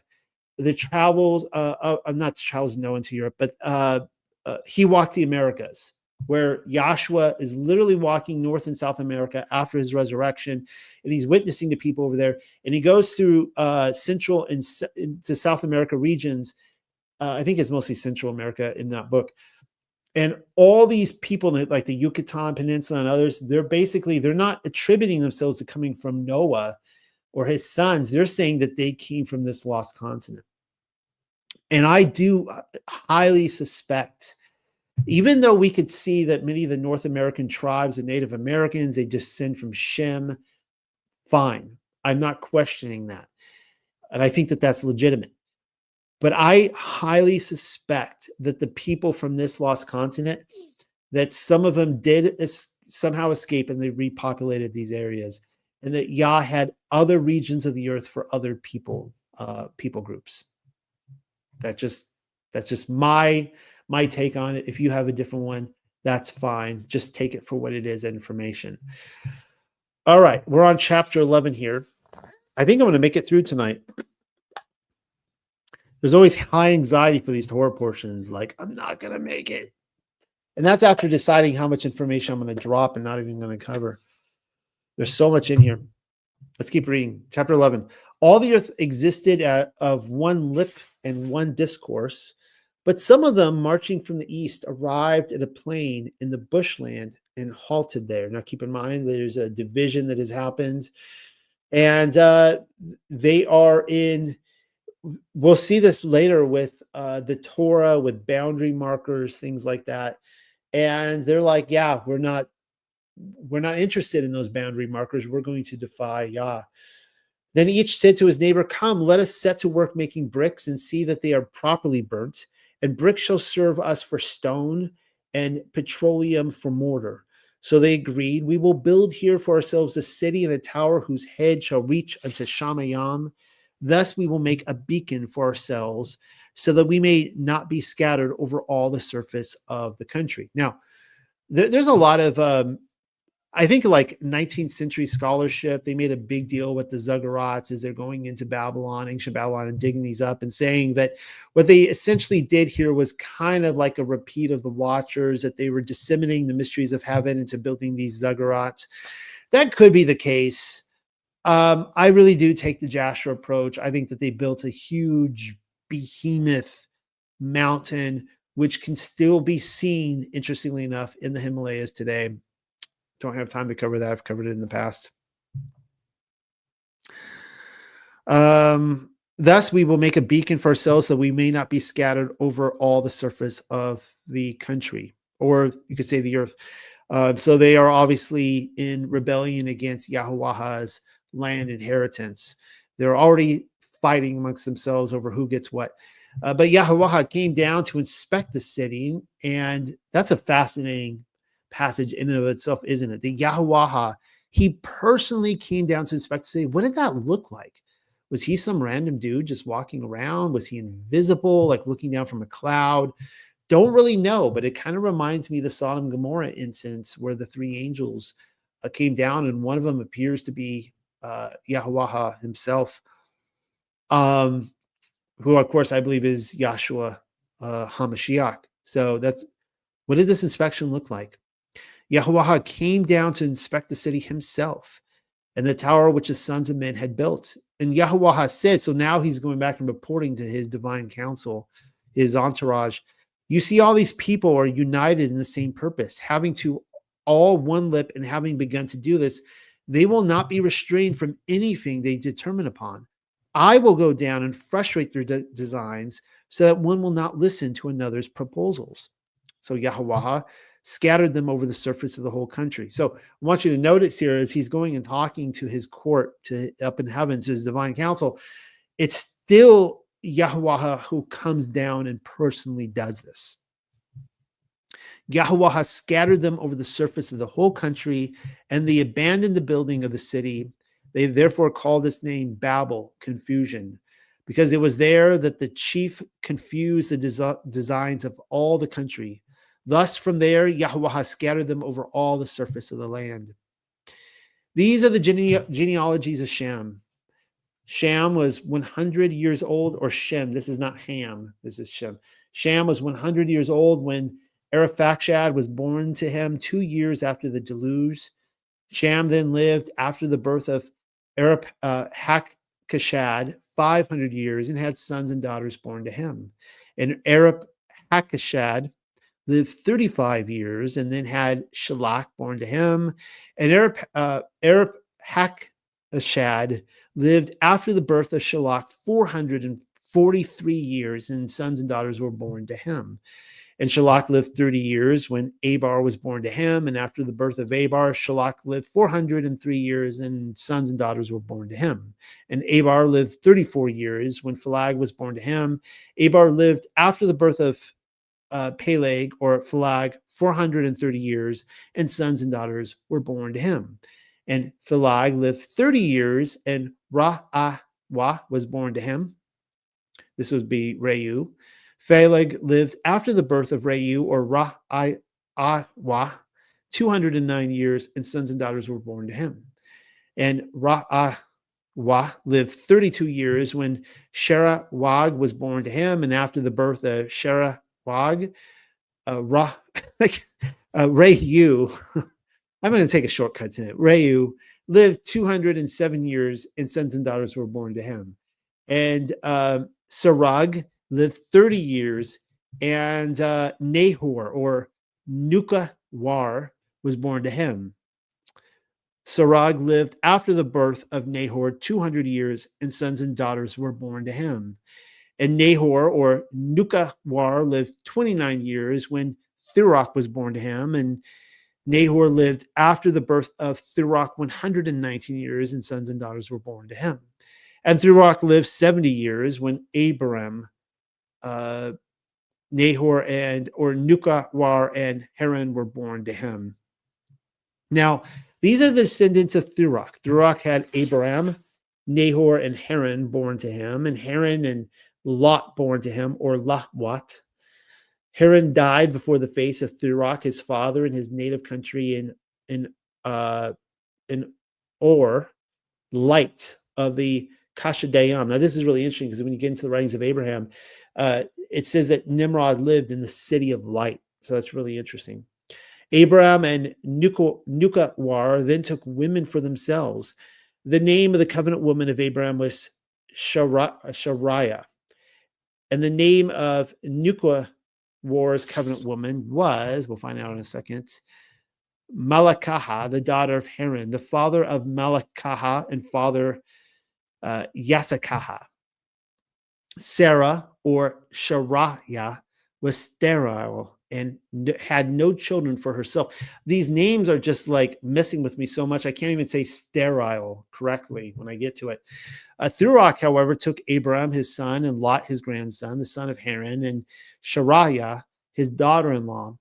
the travels, not the travels of Noah into Europe, but he walked the Americas, where Joshua is literally walking North and South America after his resurrection, and he's witnessing to people over there. And he goes through Central and to South America regions. I think it's mostly Central America in that book. And all these people, like the Yucatan Peninsula and others, they're not attributing themselves to coming from Noah or his sons. They're saying that they came from this lost continent. And I do highly suspect, even though we could see that many of the North American tribes and Native Americans, they descend from Shem, fine. I'm not questioning that. And I think that that's legitimate. But I highly suspect that the people from this lost continent, that some of them did somehow escape and they repopulated these areas, and that Yah had other regions of the earth for other people groups. That's just my take on it. If you have a different one, that's fine. Just take it for what it is, information. All right, we're on chapter 11 here. I think I'm going to make it through tonight. There's always high anxiety for these Torah portions, like, I'm not going to make it. And that's after deciding how much information I'm going to drop and not even going to cover. There's so much in here. Let's keep reading. Chapter 11. All the earth existed of one lip and one discourse, but some of them marching from the east arrived at a plain in the bushland and halted there. Now keep in mind, there's a division that has happened, and they are in, we'll see this later with the Torah, with boundary markers, things like that. And they're like, yeah, we're not interested in those boundary markers. We're going to defy Yah. Then each said to his neighbor, come, let us set to work making bricks and see that they are properly burnt. And bricks shall serve us for stone and petroleum for mortar. So they agreed, we will build here for ourselves a city and a tower whose head shall reach unto Shamayam. Thus we will make a beacon for ourselves so that we may not be scattered over all the surface of the country. Now, there's a lot of, I think like 19th century scholarship, they made a big deal with the Ziggurats as they're going into Babylon, ancient Babylon, and digging these up and saying that what they essentially did here was kind of like a repeat of the Watchers, that they were disseminating the mysteries of heaven into building these Ziggurats. That could be the case. I really do take the Jasher approach. I think that they built a huge behemoth mountain, which can still be seen, interestingly enough, in the Himalayas today. Don't have time to cover that. I've covered it in the past. Thus, we will make a beacon for ourselves that we may not be scattered over all the surface of the country, or you could say the earth. So they are obviously in rebellion against Yahuwah's land inheritance. They're already fighting amongst themselves over who gets what. But Yahuwah came down to inspect the city, and that's a fascinating passage in and of itself, isn't it? The Yahuwah, he personally came down to inspect the city. What did that look like? Was he some random dude just walking around? Was he invisible, like looking down from a cloud? Don't really know, but it kind of reminds me of the Sodom and Gomorrah instance where the three angels came down, and one of them appears to be Yahuwah himself, who, of course, I believe is Yahshua HaMashiach. So that's, what did this inspection look like? Yahuwah came down to inspect the city himself and the tower which the sons of men had built. And Yahuwah said, so now he's going back and reporting to his divine council, his entourage. You see, all these people are united in the same purpose, having to all one lip, and having begun to do this, they will not be restrained from anything they determine upon. I will go down and frustrate their designs so that one will not listen to another's proposals. So Yahuwah scattered them over the surface of the whole country. So I want you to notice here, as he's going and talking to his court, to up in heaven, to his divine council, it's still Yahuwah who comes down and personally does this. Yahuwah scattered them over the surface of the whole country, and they abandoned the building of the city. They therefore called its name Babel, confusion, because it was there that the chief confused the designs of all the country. Thus, from there, Yahuwah scattered them over all the surface of the land. These are the genealogies of Shem. Shem was 100 years old, or Shem. This is not Ham. This is Shem. Shem was 100 years old when Arphaxad was born to him 2 years after the deluge. Shem then lived after the birth of Arphaxad 500 years and had sons and daughters born to him. And Arphaxad lived 35 years and then had Shalach born to him. And Arphaxad lived after the birth of Shalach 443 years, and sons and daughters were born to him. And Shalach lived 30 years when Abar was born to him. And after the birth of Abar, Shalach lived 403 years, and sons and daughters were born to him. And Abar lived 34 years when Phalag was born to him. Abar lived after the birth of Peleg, or Phalag, 430 years, and sons and daughters were born to him. And Phalag lived 30 years, and Ra'ah was born to him. This would be Reu. Phaleg lived after the birth of Reu, or Ra'ah, 209 years, and sons and daughters were born to him. And Ra'ah lived 32 years when Sherawag was born to him, and after the birth of Sherawag, Reu, I'm going to take a shortcut to it. Reu lived 207 years, and sons and daughters were born to him. And Sarag lived 30 years, and Nahor, or Nukawar, was born to him. Sarag lived after the birth of Nahor 200 years, and sons and daughters were born to him. And Nahor, or Nukawar, lived 29 years when Thirach was born to him. And Nahor lived after the birth of Thirach 119 years, and sons and daughters were born to him. And Thirach lived 70 years when Abiram, Nahor, or Nukawar and Haran were born to him. Now, these are the descendants of Thirach. Thirach had Abiram, Nahor, and Haran born to him, and Haran and Lot born to him, or Lahwat. Haran died before the face of Thirach, his father, in his native country in an or light of the Kashadayam. Now, this is really interesting because when you get into the writings of Abraham, it says that Nimrod lived in the city of light. So that's really interesting. Abraham and Nukawar then took women for themselves. The name of the covenant woman of Abraham was Shariah. And the name of Nukawar's covenant woman was, we'll find out in a second, Malakaha, the daughter of Haran, the father of Malakaha and father Yasakaha. Sarah, or Shariah, was sterile and had no children for herself. These names are just like messing with me so much. I can't even say sterile correctly when I get to it. Thurok, however, took Abraham, his son, and Lot, his grandson, the son of Haran, and Shariah, his daughter-in-law,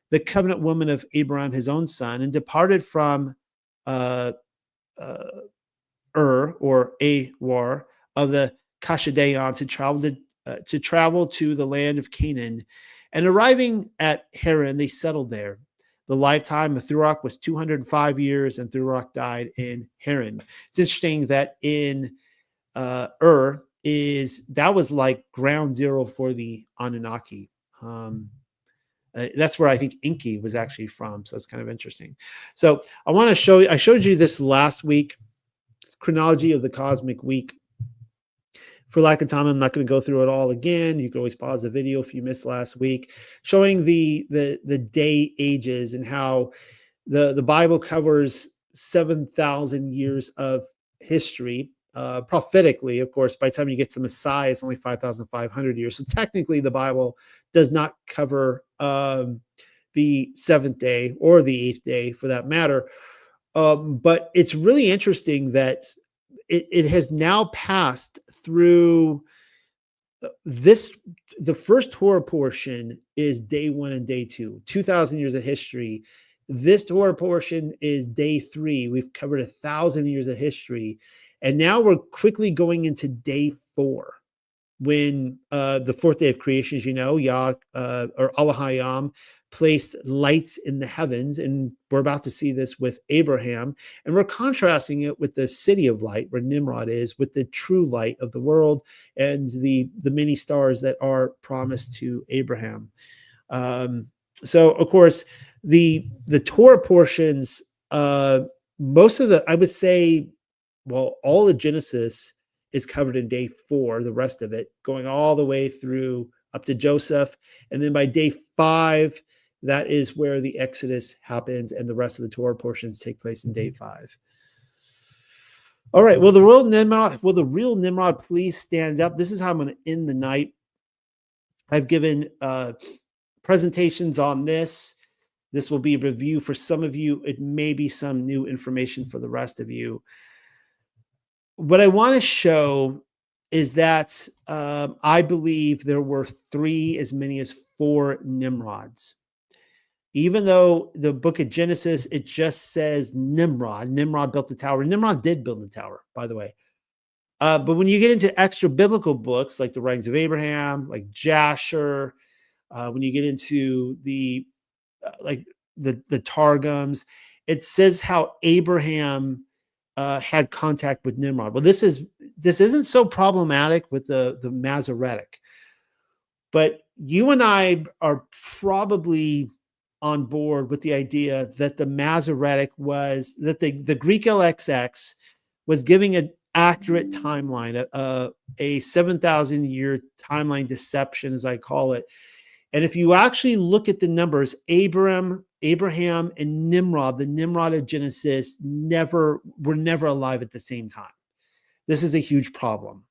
the covenant woman of Abraham, his own son, and departed from or Awar of the Kashadayam to travel to the land of Canaan. And arriving at Haran, they settled there. The lifetime of Thurok was 205 years, and Thurok died in Haran. It's interesting that in that was like ground zero for the Anunnaki. That's where I think Enki was actually from. So it's kind of interesting. So I want to show you, I showed you this last week, chronology of the cosmic week. For lack of time, I'm not going to go through it all again. You can always pause the video if you missed last week, showing the day ages and how the Bible covers 7,000 years of history. Prophetically, of course, by the time you get to Messiah, it's only 5,500 years. So technically, the Bible does not cover the seventh day or the eighth day, for that matter. But it's really interesting that it has now passed through this. The first Torah portion is day 1 and day 2, 2,000 years of history. This Torah portion is day 3. We've covered 1,000 years of history. And now we're quickly going into day 4, when the fourth day of creation, as you know, or Allahayam placed lights in the heavens. And we're about to see this with Abraham. And we're contrasting it with the city of light, where Nimrod is, with the true light of the world and the many stars that are promised to Abraham. So, of course, the Torah portions, most of I would say, well, all of Genesis is covered in day 4, the rest of it, going all the way through up to Joseph. And then by day 5, that is where the Exodus happens, and the rest of the Torah portions take place in day 5. All right. Will the real Nimrod please stand up? This is how I'm going to end the night. I've given presentations on this. This will be a review for some of you. It may be some new information for the rest of you. What I want to show is that I believe there were 3 as many as 4 Nimrods. Even though the book of Genesis, it just says Nimrod. Nimrod built the tower. Nimrod did build the tower, by the way. But when you get into extra biblical books like the writings of Abraham, like Jasher, when you get into the Targums, it says how Abraham had contact with Nimrod. Well, this isn't so problematic with the Masoretic, but you and I are probably on board with the idea that the Masoretic the Greek LXX was giving an accurate timeline, a 7,000 year timeline deception, as I call it. And if you actually look at the numbers, Abraham and Nimrod, the Nimrod of Genesis, were never alive at the same time. This is a huge problem.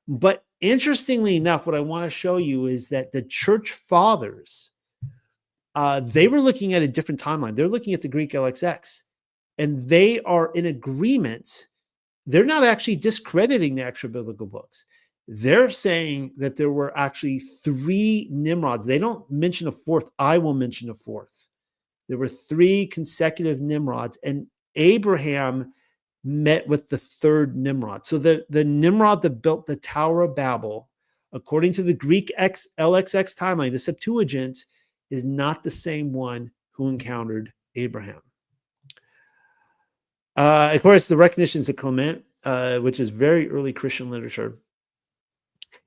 But interestingly enough, what I want to show you is that the church fathers, they were looking at a different timeline. They're looking at the Greek LXX, and they are in agreement. They're not actually discrediting the extra biblical books. They're saying that there were actually 3 Nimrods. They don't mention a 4th. I will mention a 4th. There were 3 consecutive Nimrods, and Abraham met with the 3rd Nimrod. So the Nimrod that built the Tower of Babel, according to the Greek LXX timeline, the Septuagint, is not the same one who encountered Abraham. Of course, the recognitions of Clement, which is very early Christian literature.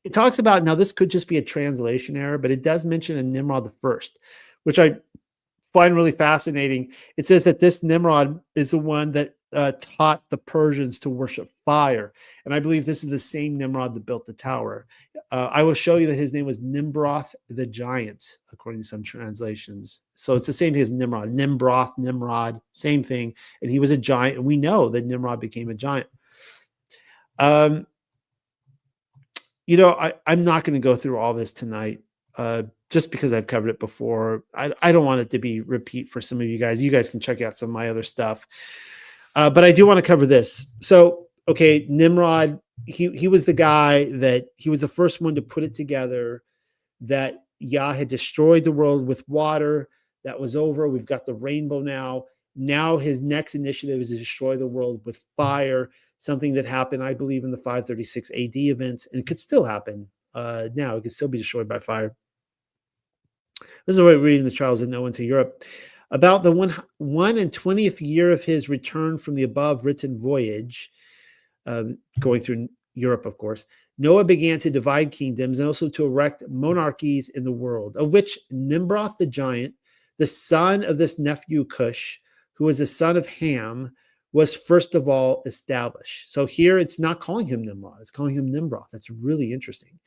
It talks about, now this could just be a translation error, but it does mention a Nimrod the first, which I find really fascinating. It says that this Nimrod is the one that taught the Persians to worship fire. And I believe this is the same Nimrod that built the tower. I will show you that his name was Nimbroth the Giant, according to some translations. So it's the same thing as Nimrod. Nimbroth, Nimrod, same thing. And he was a giant. And we know that Nimrod became a giant. I'm not going to go through all this tonight. Just because I've covered it before. I don't want it to be repeat for some of you guys. You guys can check out some of my other stuff. But I do want to cover this. So, okay, Nimrod, he was the guy that he was the first one to put it together that Yah had destroyed the world with water. That was over. We've got the rainbow now. Now his next initiative is to destroy the world with fire, something that happened, I believe, in the 536 AD events, and it could still happen now. It could still be destroyed by fire. This is what we're reading the Trials of Noah into Europe. About the 120th year of his return from the above written voyage, going through Europe, of course, Noah began to divide kingdoms and also to erect monarchies in the world, of which Nimroth the giant, the son of this nephew Cush, who was the son of Ham, was first of all established. So here it's not calling him Nimrod, it's calling him Nimroth. That's really interesting.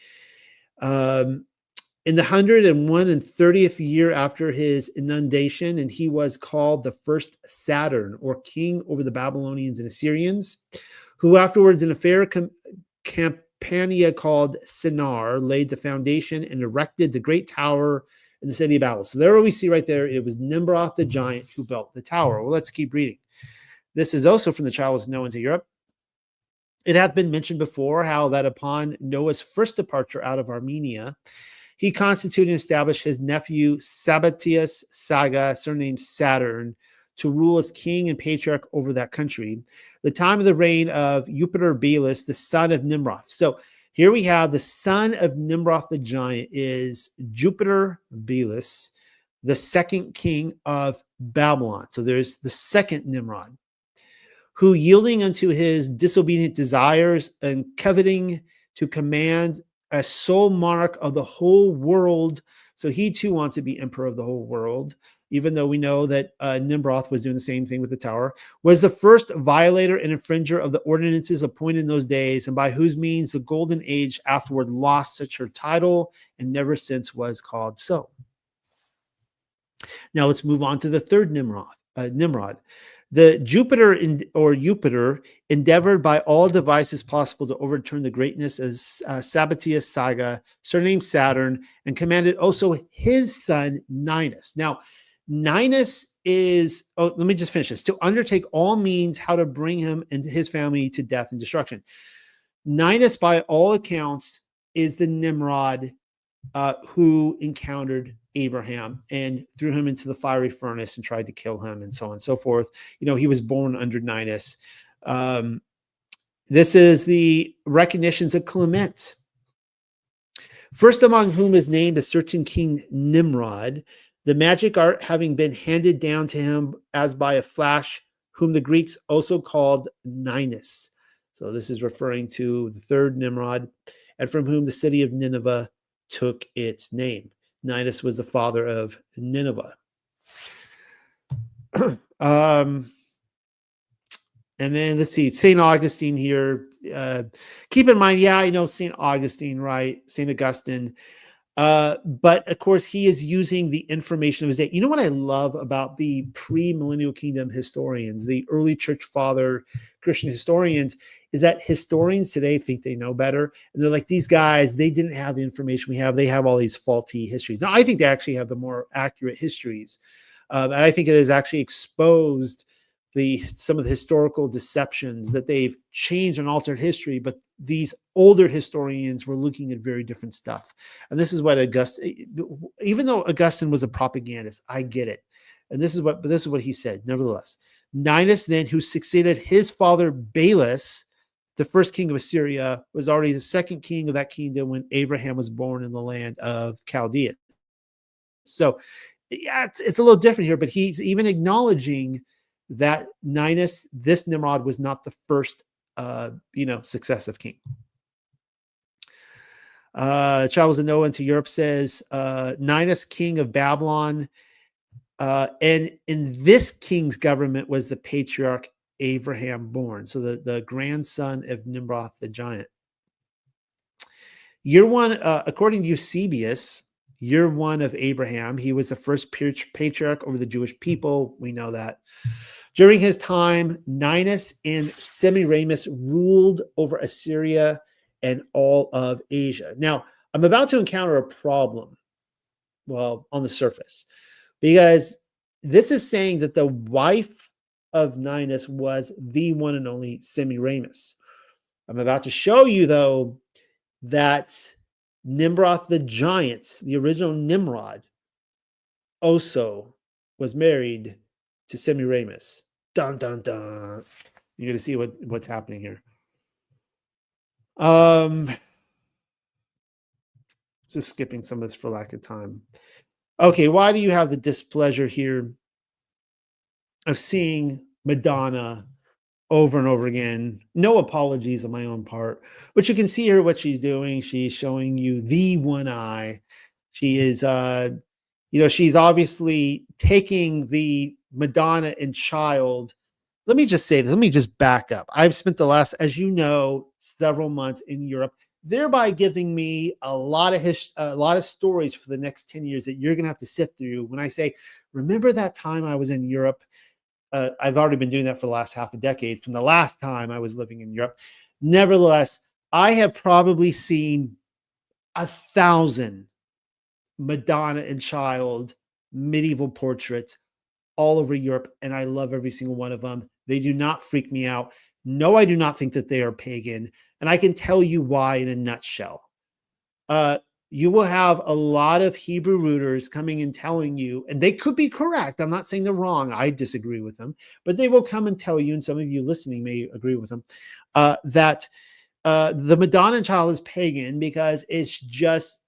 In the 130th year after his inundation, and he was called the first Saturn, or king over the Babylonians and Assyrians, who afterwards in a fair campania called Sinar laid the foundation and erected the great tower in the city of Babel. So there we see right there, it was Nimroth the giant who built the tower. Well, let's keep reading. This is also from the Trials of Noah into Europe. It hath been mentioned before how that upon Noah's first departure out of Armenia, he constituted and established his nephew Sabbatius Saga, surnamed Saturn, to rule as king and patriarch over that country, the time of the reign of Jupiter Belus, the son of Nimroth. So here we have the son of Nimroth the giant is Jupiter Belus, the second king of Babylon. So there's the second Nimrod, who yielding unto his disobedient desires and coveting to command as sole monarch of the whole world. So he too wants to be emperor of the whole world, even though we know that Nimroth was doing the same thing with the tower, was the first violator and infringer of the ordinances appointed in those days, and by whose means the golden age afterward lost such her title and never since was called so. Now let's move on to the third Nimrod. The Jupiter endeavored by all devices possible to overturn the greatness of Sabbatius Saga, surnamed Saturn, and commanded also his son Ninus. Now, Ninus is, let me just finish this, to undertake all means how to bring him and his family to death and destruction. Ninus, by all accounts, is the Nimrod who encountered Abraham and threw him into the fiery furnace and tried to kill him and so on and so forth. He was born under Ninus. This is the recognitions of Clement. First among whom is named a certain king Nimrod, the magic art having been handed down to him as by a flash, whom the Greeks also called Ninus. So this is referring to the third Nimrod, and from whom the city of Nineveh took its name. Ninus was the father of Nineveh. And then let's see, St. Augustine here. Keep in mind, St. Augustine, right? St. Augustine. But of course, he is using the information of his day. You know what I love about the pre-millennial kingdom historians, the early church father Christian historians, is that historians today think they know better. And they're like, these guys, they didn't have the information we have. They have all these faulty histories. Now, I think they actually have the more accurate histories. And I think it has actually exposed some of the historical deceptions that they've changed and altered history. But these older historians were looking at very different stuff. And this is what even though Augustine was a propagandist, I get it. And this is what he said, nevertheless. Ninus then, who succeeded his father Belus, the first king of Assyria, was already the second king of that kingdom when Abraham was born in the land of Chaldea. So, yeah, it's a little different here, but he's even acknowledging that Ninus, this Nimrod, was not the first, successive king. Travels of Noah into Europe says, Ninus, king of Babylon, and in this king's government was the patriarch Abraham born. So the grandson of Nimrod the giant. Year one, according to Eusebius, year one of Abraham, he was the first patriarch over the Jewish people. We know that. During his time, Ninus and Semiramis ruled over Assyria and all of Asia. Now, I'm about to encounter a problem, well, on the surface, because this is saying that the wife of Ninus was the one and only Semiramis. I'm about to show you, though, that Nimrod the giant, the original Nimrod, also was married to Semiramis. Dun, dun, dun. You're going to see what's happening here. Just skipping some of this for lack of time. Okay, why do you have the displeasure here of seeing Madonna over and over again? No apologies on my own part, but you can see here what she's doing. She's showing you the one eye. She is, she's obviously taking the Madonna and child. Let me just say this. Let me just back up. I've spent the last, as you know, several months in Europe, thereby giving me a lot of stories for the next 10 years that you're going to have to sit through. When I say, remember that time I was in Europe? I've already been doing that for the last half a decade from the last time I was living in Europe. Nevertheless, I have probably seen 1,000 Madonna and child medieval portraits all over Europe, and I love every single one of them. They do not freak me out. No, I do not think that they are pagan, and I can tell you why in a nutshell. You will have a lot of Hebrew rooters coming and telling you, and they could be correct. I'm not saying they're wrong. I disagree with them, but they will come and tell you, and some of you listening may agree with them, that the Madonna child is pagan because it's just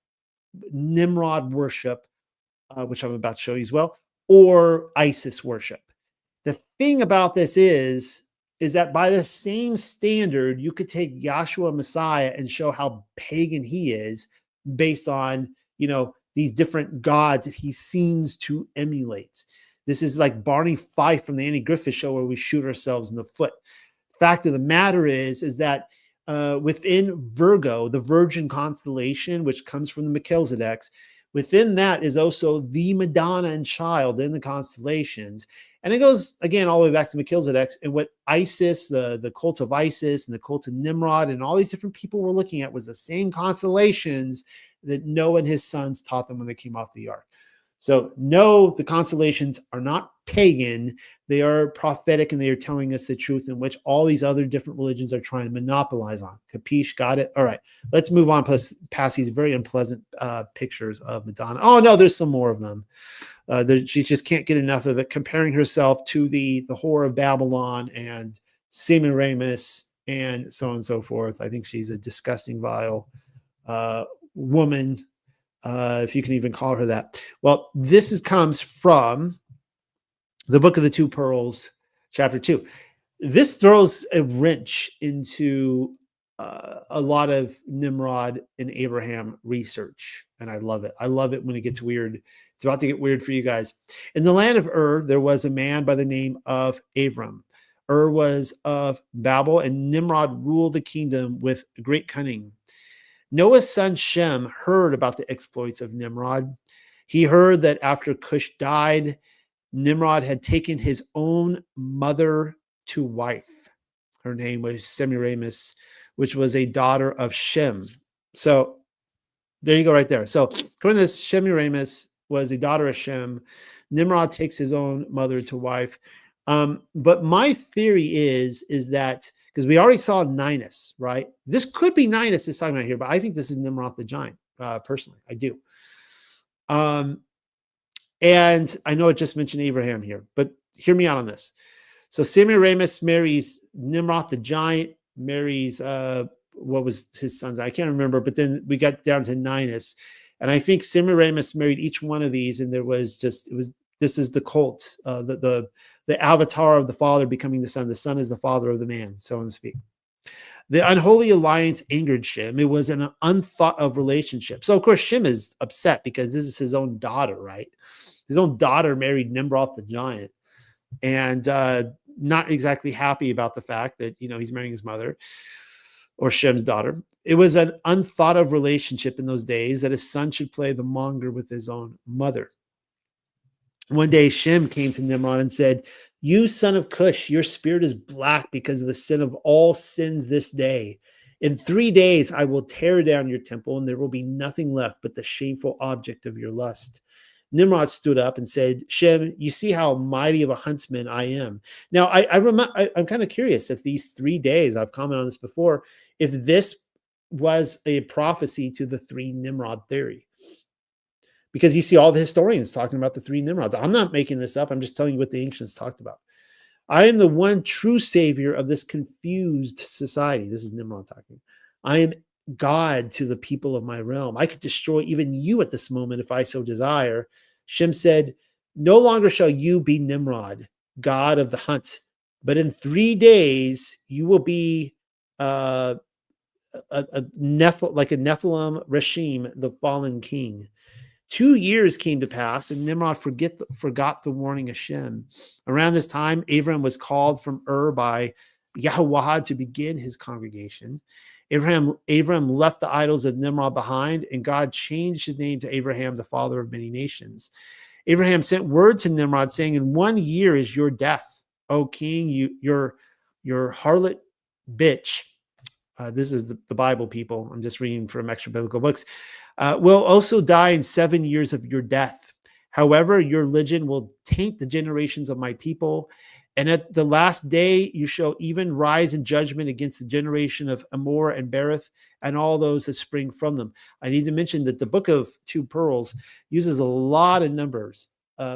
Nimrod worship, which I'm about to show you as well, or Isis worship. The thing about this is that by the same standard, you could take Yahshua Messiah and show how pagan he is based on, these different gods that he seems to emulate. This is like Barney Fife from the Andy Griffith Show, where we shoot ourselves in the foot. Fact of the matter is that within Virgo, the Virgin constellation, which comes from the Melchizedeks, within that is also the Madonna and child in the constellations. And it goes, again, all the way back to Melchizedek, and what Isis, the cult of Isis and the cult of Nimrod and all these different people were looking at was the same constellations that Noah and his sons taught them when they came off the ark. So no, the constellations are not pagan. They are prophetic, and they are telling us the truth in which all these other different religions are trying to monopolize on. Capiche? Got it? All right. Let's move on past these very unpleasant pictures of Madonna. Oh, no, there's some more of them. She just can't get enough of it, comparing herself to the whore of Babylon and Semiramis and so on and so forth. I think she's a disgusting, vile woman, if you can even call her that. Well, this comes from the Book of the Two Pearls, chapter 2. This throws a wrench into a lot of Nimrod and Abraham research, and I love it. I love it when it gets weird. It's about to get weird for you guys. In the land of Ur, there was a man by the name of Abram. Ur was of Babel, and Nimrod ruled the kingdom with great cunning. Noah's son Shem heard about the exploits of Nimrod. He heard that after Cush died, Nimrod had taken his own mother to wife. Her name was Semiramis, which was a daughter of Shem. So there you go right there. So according to this, Semiramis was a daughter of Shem. Nimrod takes his own mother to wife. But my theory is that, because we already saw Ninus, right? This could be Ninus this time right here, but I think this is Nimrod the giant, personally. I do. And I know it just mentioned Abraham here, but hear me out on this. So Semiramis marries Nimrod the giant, marries, what was his son's? I can't remember, but then we got down to Ninus. And I think Semiramis married each one of these, and this is the cult, the the avatar of the father becoming the son is the father of the man, so on to speak. The unholy alliance angered Shem. It was an unthought of relationship. So, of course, Shem is upset because this is his own daughter, right? His own daughter married Nimrod the giant, and not exactly happy about the fact that, he's marrying his mother or Shem's daughter. It was an unthought of relationship in those days that his son should play the monger with his own mother. One day, Shem came to Nimrod and said, "You son of Cush, your spirit is black because of the sin of all sins this day. In 3 days, I will tear down your temple, and there will be nothing left but the shameful object of your lust." Nimrod stood up and said, "Shem, you see how mighty of a huntsman I am." Now, I'm kind of curious if these 3 days, I've commented on this before, if this was a prophecy to the 3 Nimrod theory. Because you see all the historians talking about the 3 Nimrods. I'm not making this up. I'm just telling you what the ancients talked about. I am the one true savior of this confused society. This is Nimrod talking. I am God to the people of my realm. I could destroy even you at this moment if I so desire. Shem said, "No longer shall you be Nimrod, God of the hunt, but in 3 days you will be like a Nephilim Reshim, the fallen king." 2 years came to pass, and Nimrod forgot the warning of Shem. Around this time, Abraham was called from Ur by Yahweh to begin his congregation. Abraham left the idols of Nimrod behind, and God changed his name to Abraham, the father of many nations. Abraham sent word to Nimrod saying, "In 1 year is your death, O king, your harlot bitch." This is the Bible, people. I'm just reading from extra biblical books. Will also die in 7 years of your death. However, your religion will taint the generations of my people. And at the last day, you shall even rise in judgment against the generation of Amor and Berith and all those that spring from them. I need to mention that the book of Two Pearls uses a lot of numbers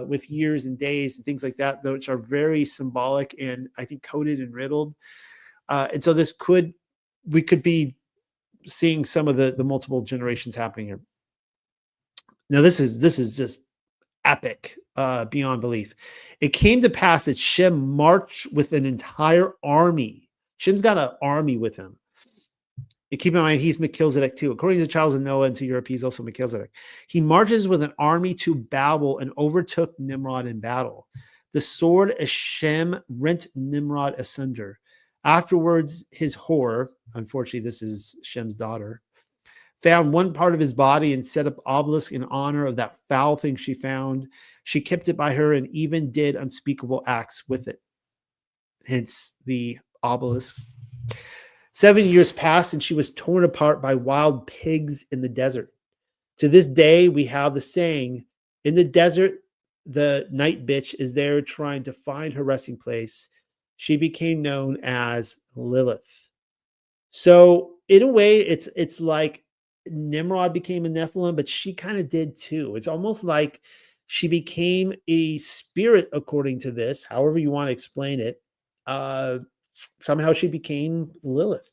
with years and days and things like that, which are very symbolic and I think coded and riddled. And so we could be seeing some of the multiple generations happening here. Now, this is just epic beyond belief. It came to pass that Shem marched with an entire army. Shem's got an army with him. And keep in mind, he's Melchizedek too. According to the Trials of Noah and to Europe, he's also Melchizedek. He marches with an army to Babel and overtook Nimrod in battle. The sword of Shem rent Nimrod asunder. Afterwards, his whore, unfortunately, this is Shem's daughter, found one part of his body and set up obelisk in honor of that foul thing she found. She kept it by her and even did unspeakable acts with it. Hence the obelisk. 7 years passed and she was torn apart by wild pigs in the desert. To this day, we have the saying, in the desert, the night bitch is there trying to find her resting place. She became known as Lilith. So in a way, it's like Nimrod became a Nephilim, but she kind of did too. It's almost like she became a spirit, according to this, however you want to explain it. Somehow she became Lilith,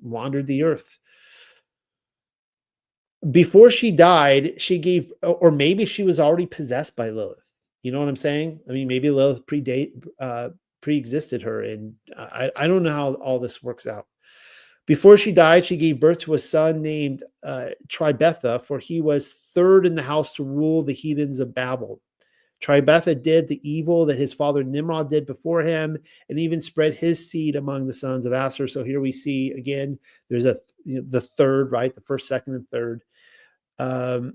wandered the earth. Before she died, she gave, or maybe she was already possessed by Lilith. You know what I'm saying? I mean, maybe Lilith pre-existed her, and I don't know how all this works out. Before she died, she gave birth to a son named Tribetha, for he was third in the house to rule the heathens of Babel. Tribetha did the evil that his father Nimrod did before him, and even spread his seed among the sons of Asher. So here we see again, there's the third, right? The first, second, and third. So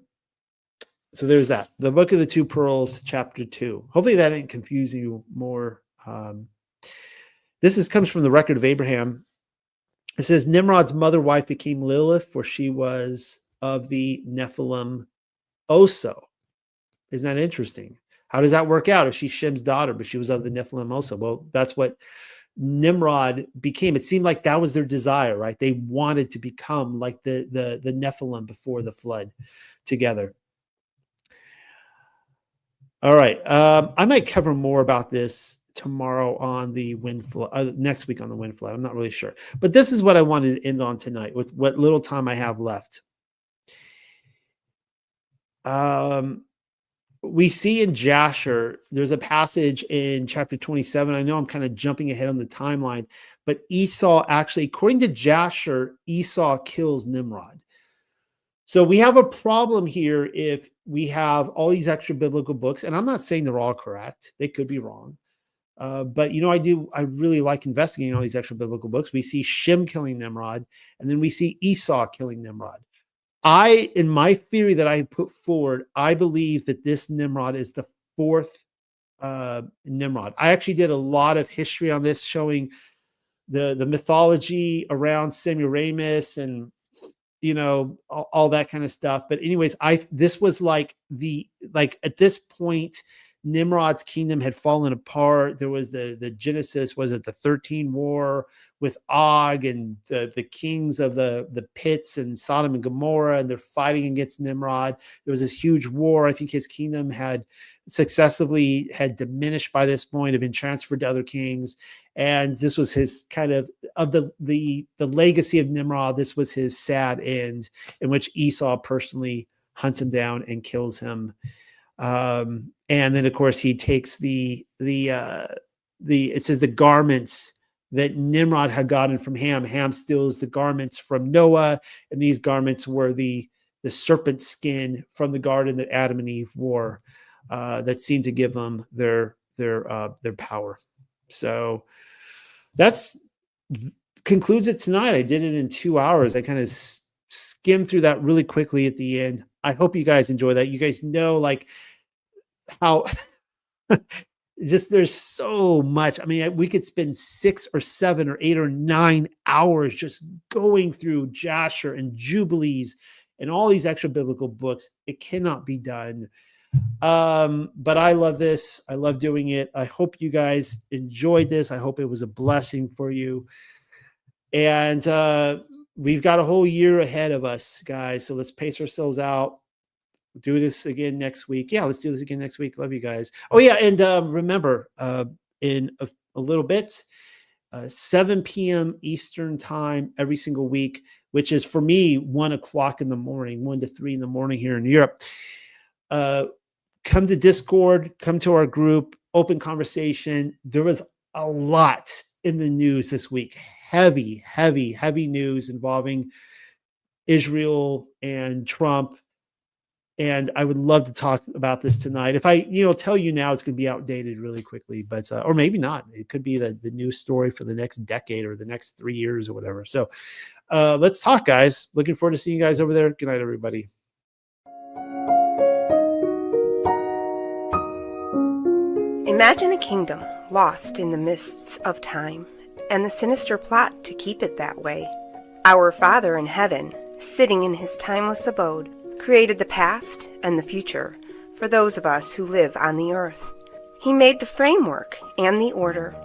there's that. The Book of the Two Pearls, chapter 2. Hopefully that didn't confuse you more. This comes from the record of Abraham. It says, Nimrod's mother wife became Lilith, for she was of the Nephilim also. Isn't that interesting? How does that work out if she's Shem's daughter, but she was of the Nephilim also? Well, that's what Nimrod became. It seemed like that was their desire, right? They wanted to become like the Nephilim before the flood together. All right. I might cover more about this tomorrow on the wind flood, next week on the wind flood. I'm not really sure. But this is what I wanted to end on tonight with what little time I have left. we see in Jasher, there's a passage in chapter 27. I know I'm kind of jumping ahead on the timeline, but Esau actually, according to Jasher, Esau kills Nimrod. So we have a problem here if we have all these extra biblical books, and I'm not saying they're all correct. They could be wrong. But I really like investigating all these extra biblical books. We see Shem killing Nimrod, and then we see Esau killing Nimrod. In my theory that I put forward, I believe that this Nimrod is the fourth Nimrod. I actually did a lot of history on this, showing the mythology around Semiramis and all that kind of stuff. But anyways, this was like at this point, Nimrod's kingdom had fallen apart. There was the Genesis, was it the 13 war with Og and the kings of the pits and Sodom and Gomorrah, and they're fighting against Nimrod. There was this huge war. I think his kingdom had diminished by this point, had been transferred to other kings. And this was his kind of the legacy of Nimrod. This was his sad end, in which Esau personally hunts him down and kills him. And then of course he takes it says the garments that Nimrod had gotten from Ham. Ham steals the garments from Noah, and these garments were the serpent skin from the garden that Adam and Eve wore, that seemed to give them their power. So that's concludes it tonight. I did it in 2 hours. I kind of skimmed through that really quickly at the end. I hope you guys enjoy that. You guys know how just there's so much. I mean, we could spend 6 or 7 or 8 or 9 hours just going through Jasher and Jubilees and all these extra biblical books. It cannot be done. But I love this. I love doing it. I hope you guys enjoyed this. I hope it was a blessing for you. And we've got a whole year ahead of us, guys. So let's pace ourselves out. We'll do this again next week. Yeah, let's do this again next week. Love you guys. Oh, yeah. And remember, in a little bit, 7 p.m. Eastern time every single week, which is for me 1 o'clock in the morning, 1 to 3 in the morning here in Europe. Come to Discord, come to our group, open conversation. There was a lot in the news this week. Heavy news involving Israel and Trump. And I would love to talk about this tonight. If I, tell you now, it's going to be outdated really quickly, but, or maybe not. It could be the news story for the next decade or the next 3 years or whatever. So let's talk, guys. Looking forward to seeing you guys over there. Good night, everybody. Imagine a kingdom lost in the mists of time and the sinister plot to keep it that way. Our Father in heaven, sitting in his timeless abode, created the past and the future for those of us who live on the earth. He made the framework and the order.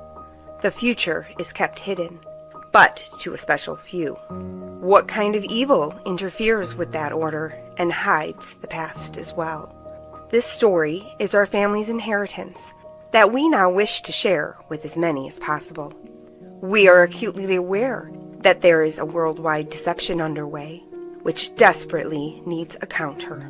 The future is kept hidden, but to a special few. What kind of evil interferes with that order and hides the past as well? This story is our family's inheritance that we now wish to share with as many as possible. We are acutely aware that there is a worldwide deception underway, which desperately needs a counter.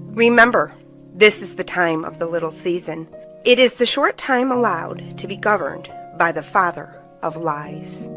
Remember, this is the time of the little season. It is the short time allowed to be governed by the father of lies.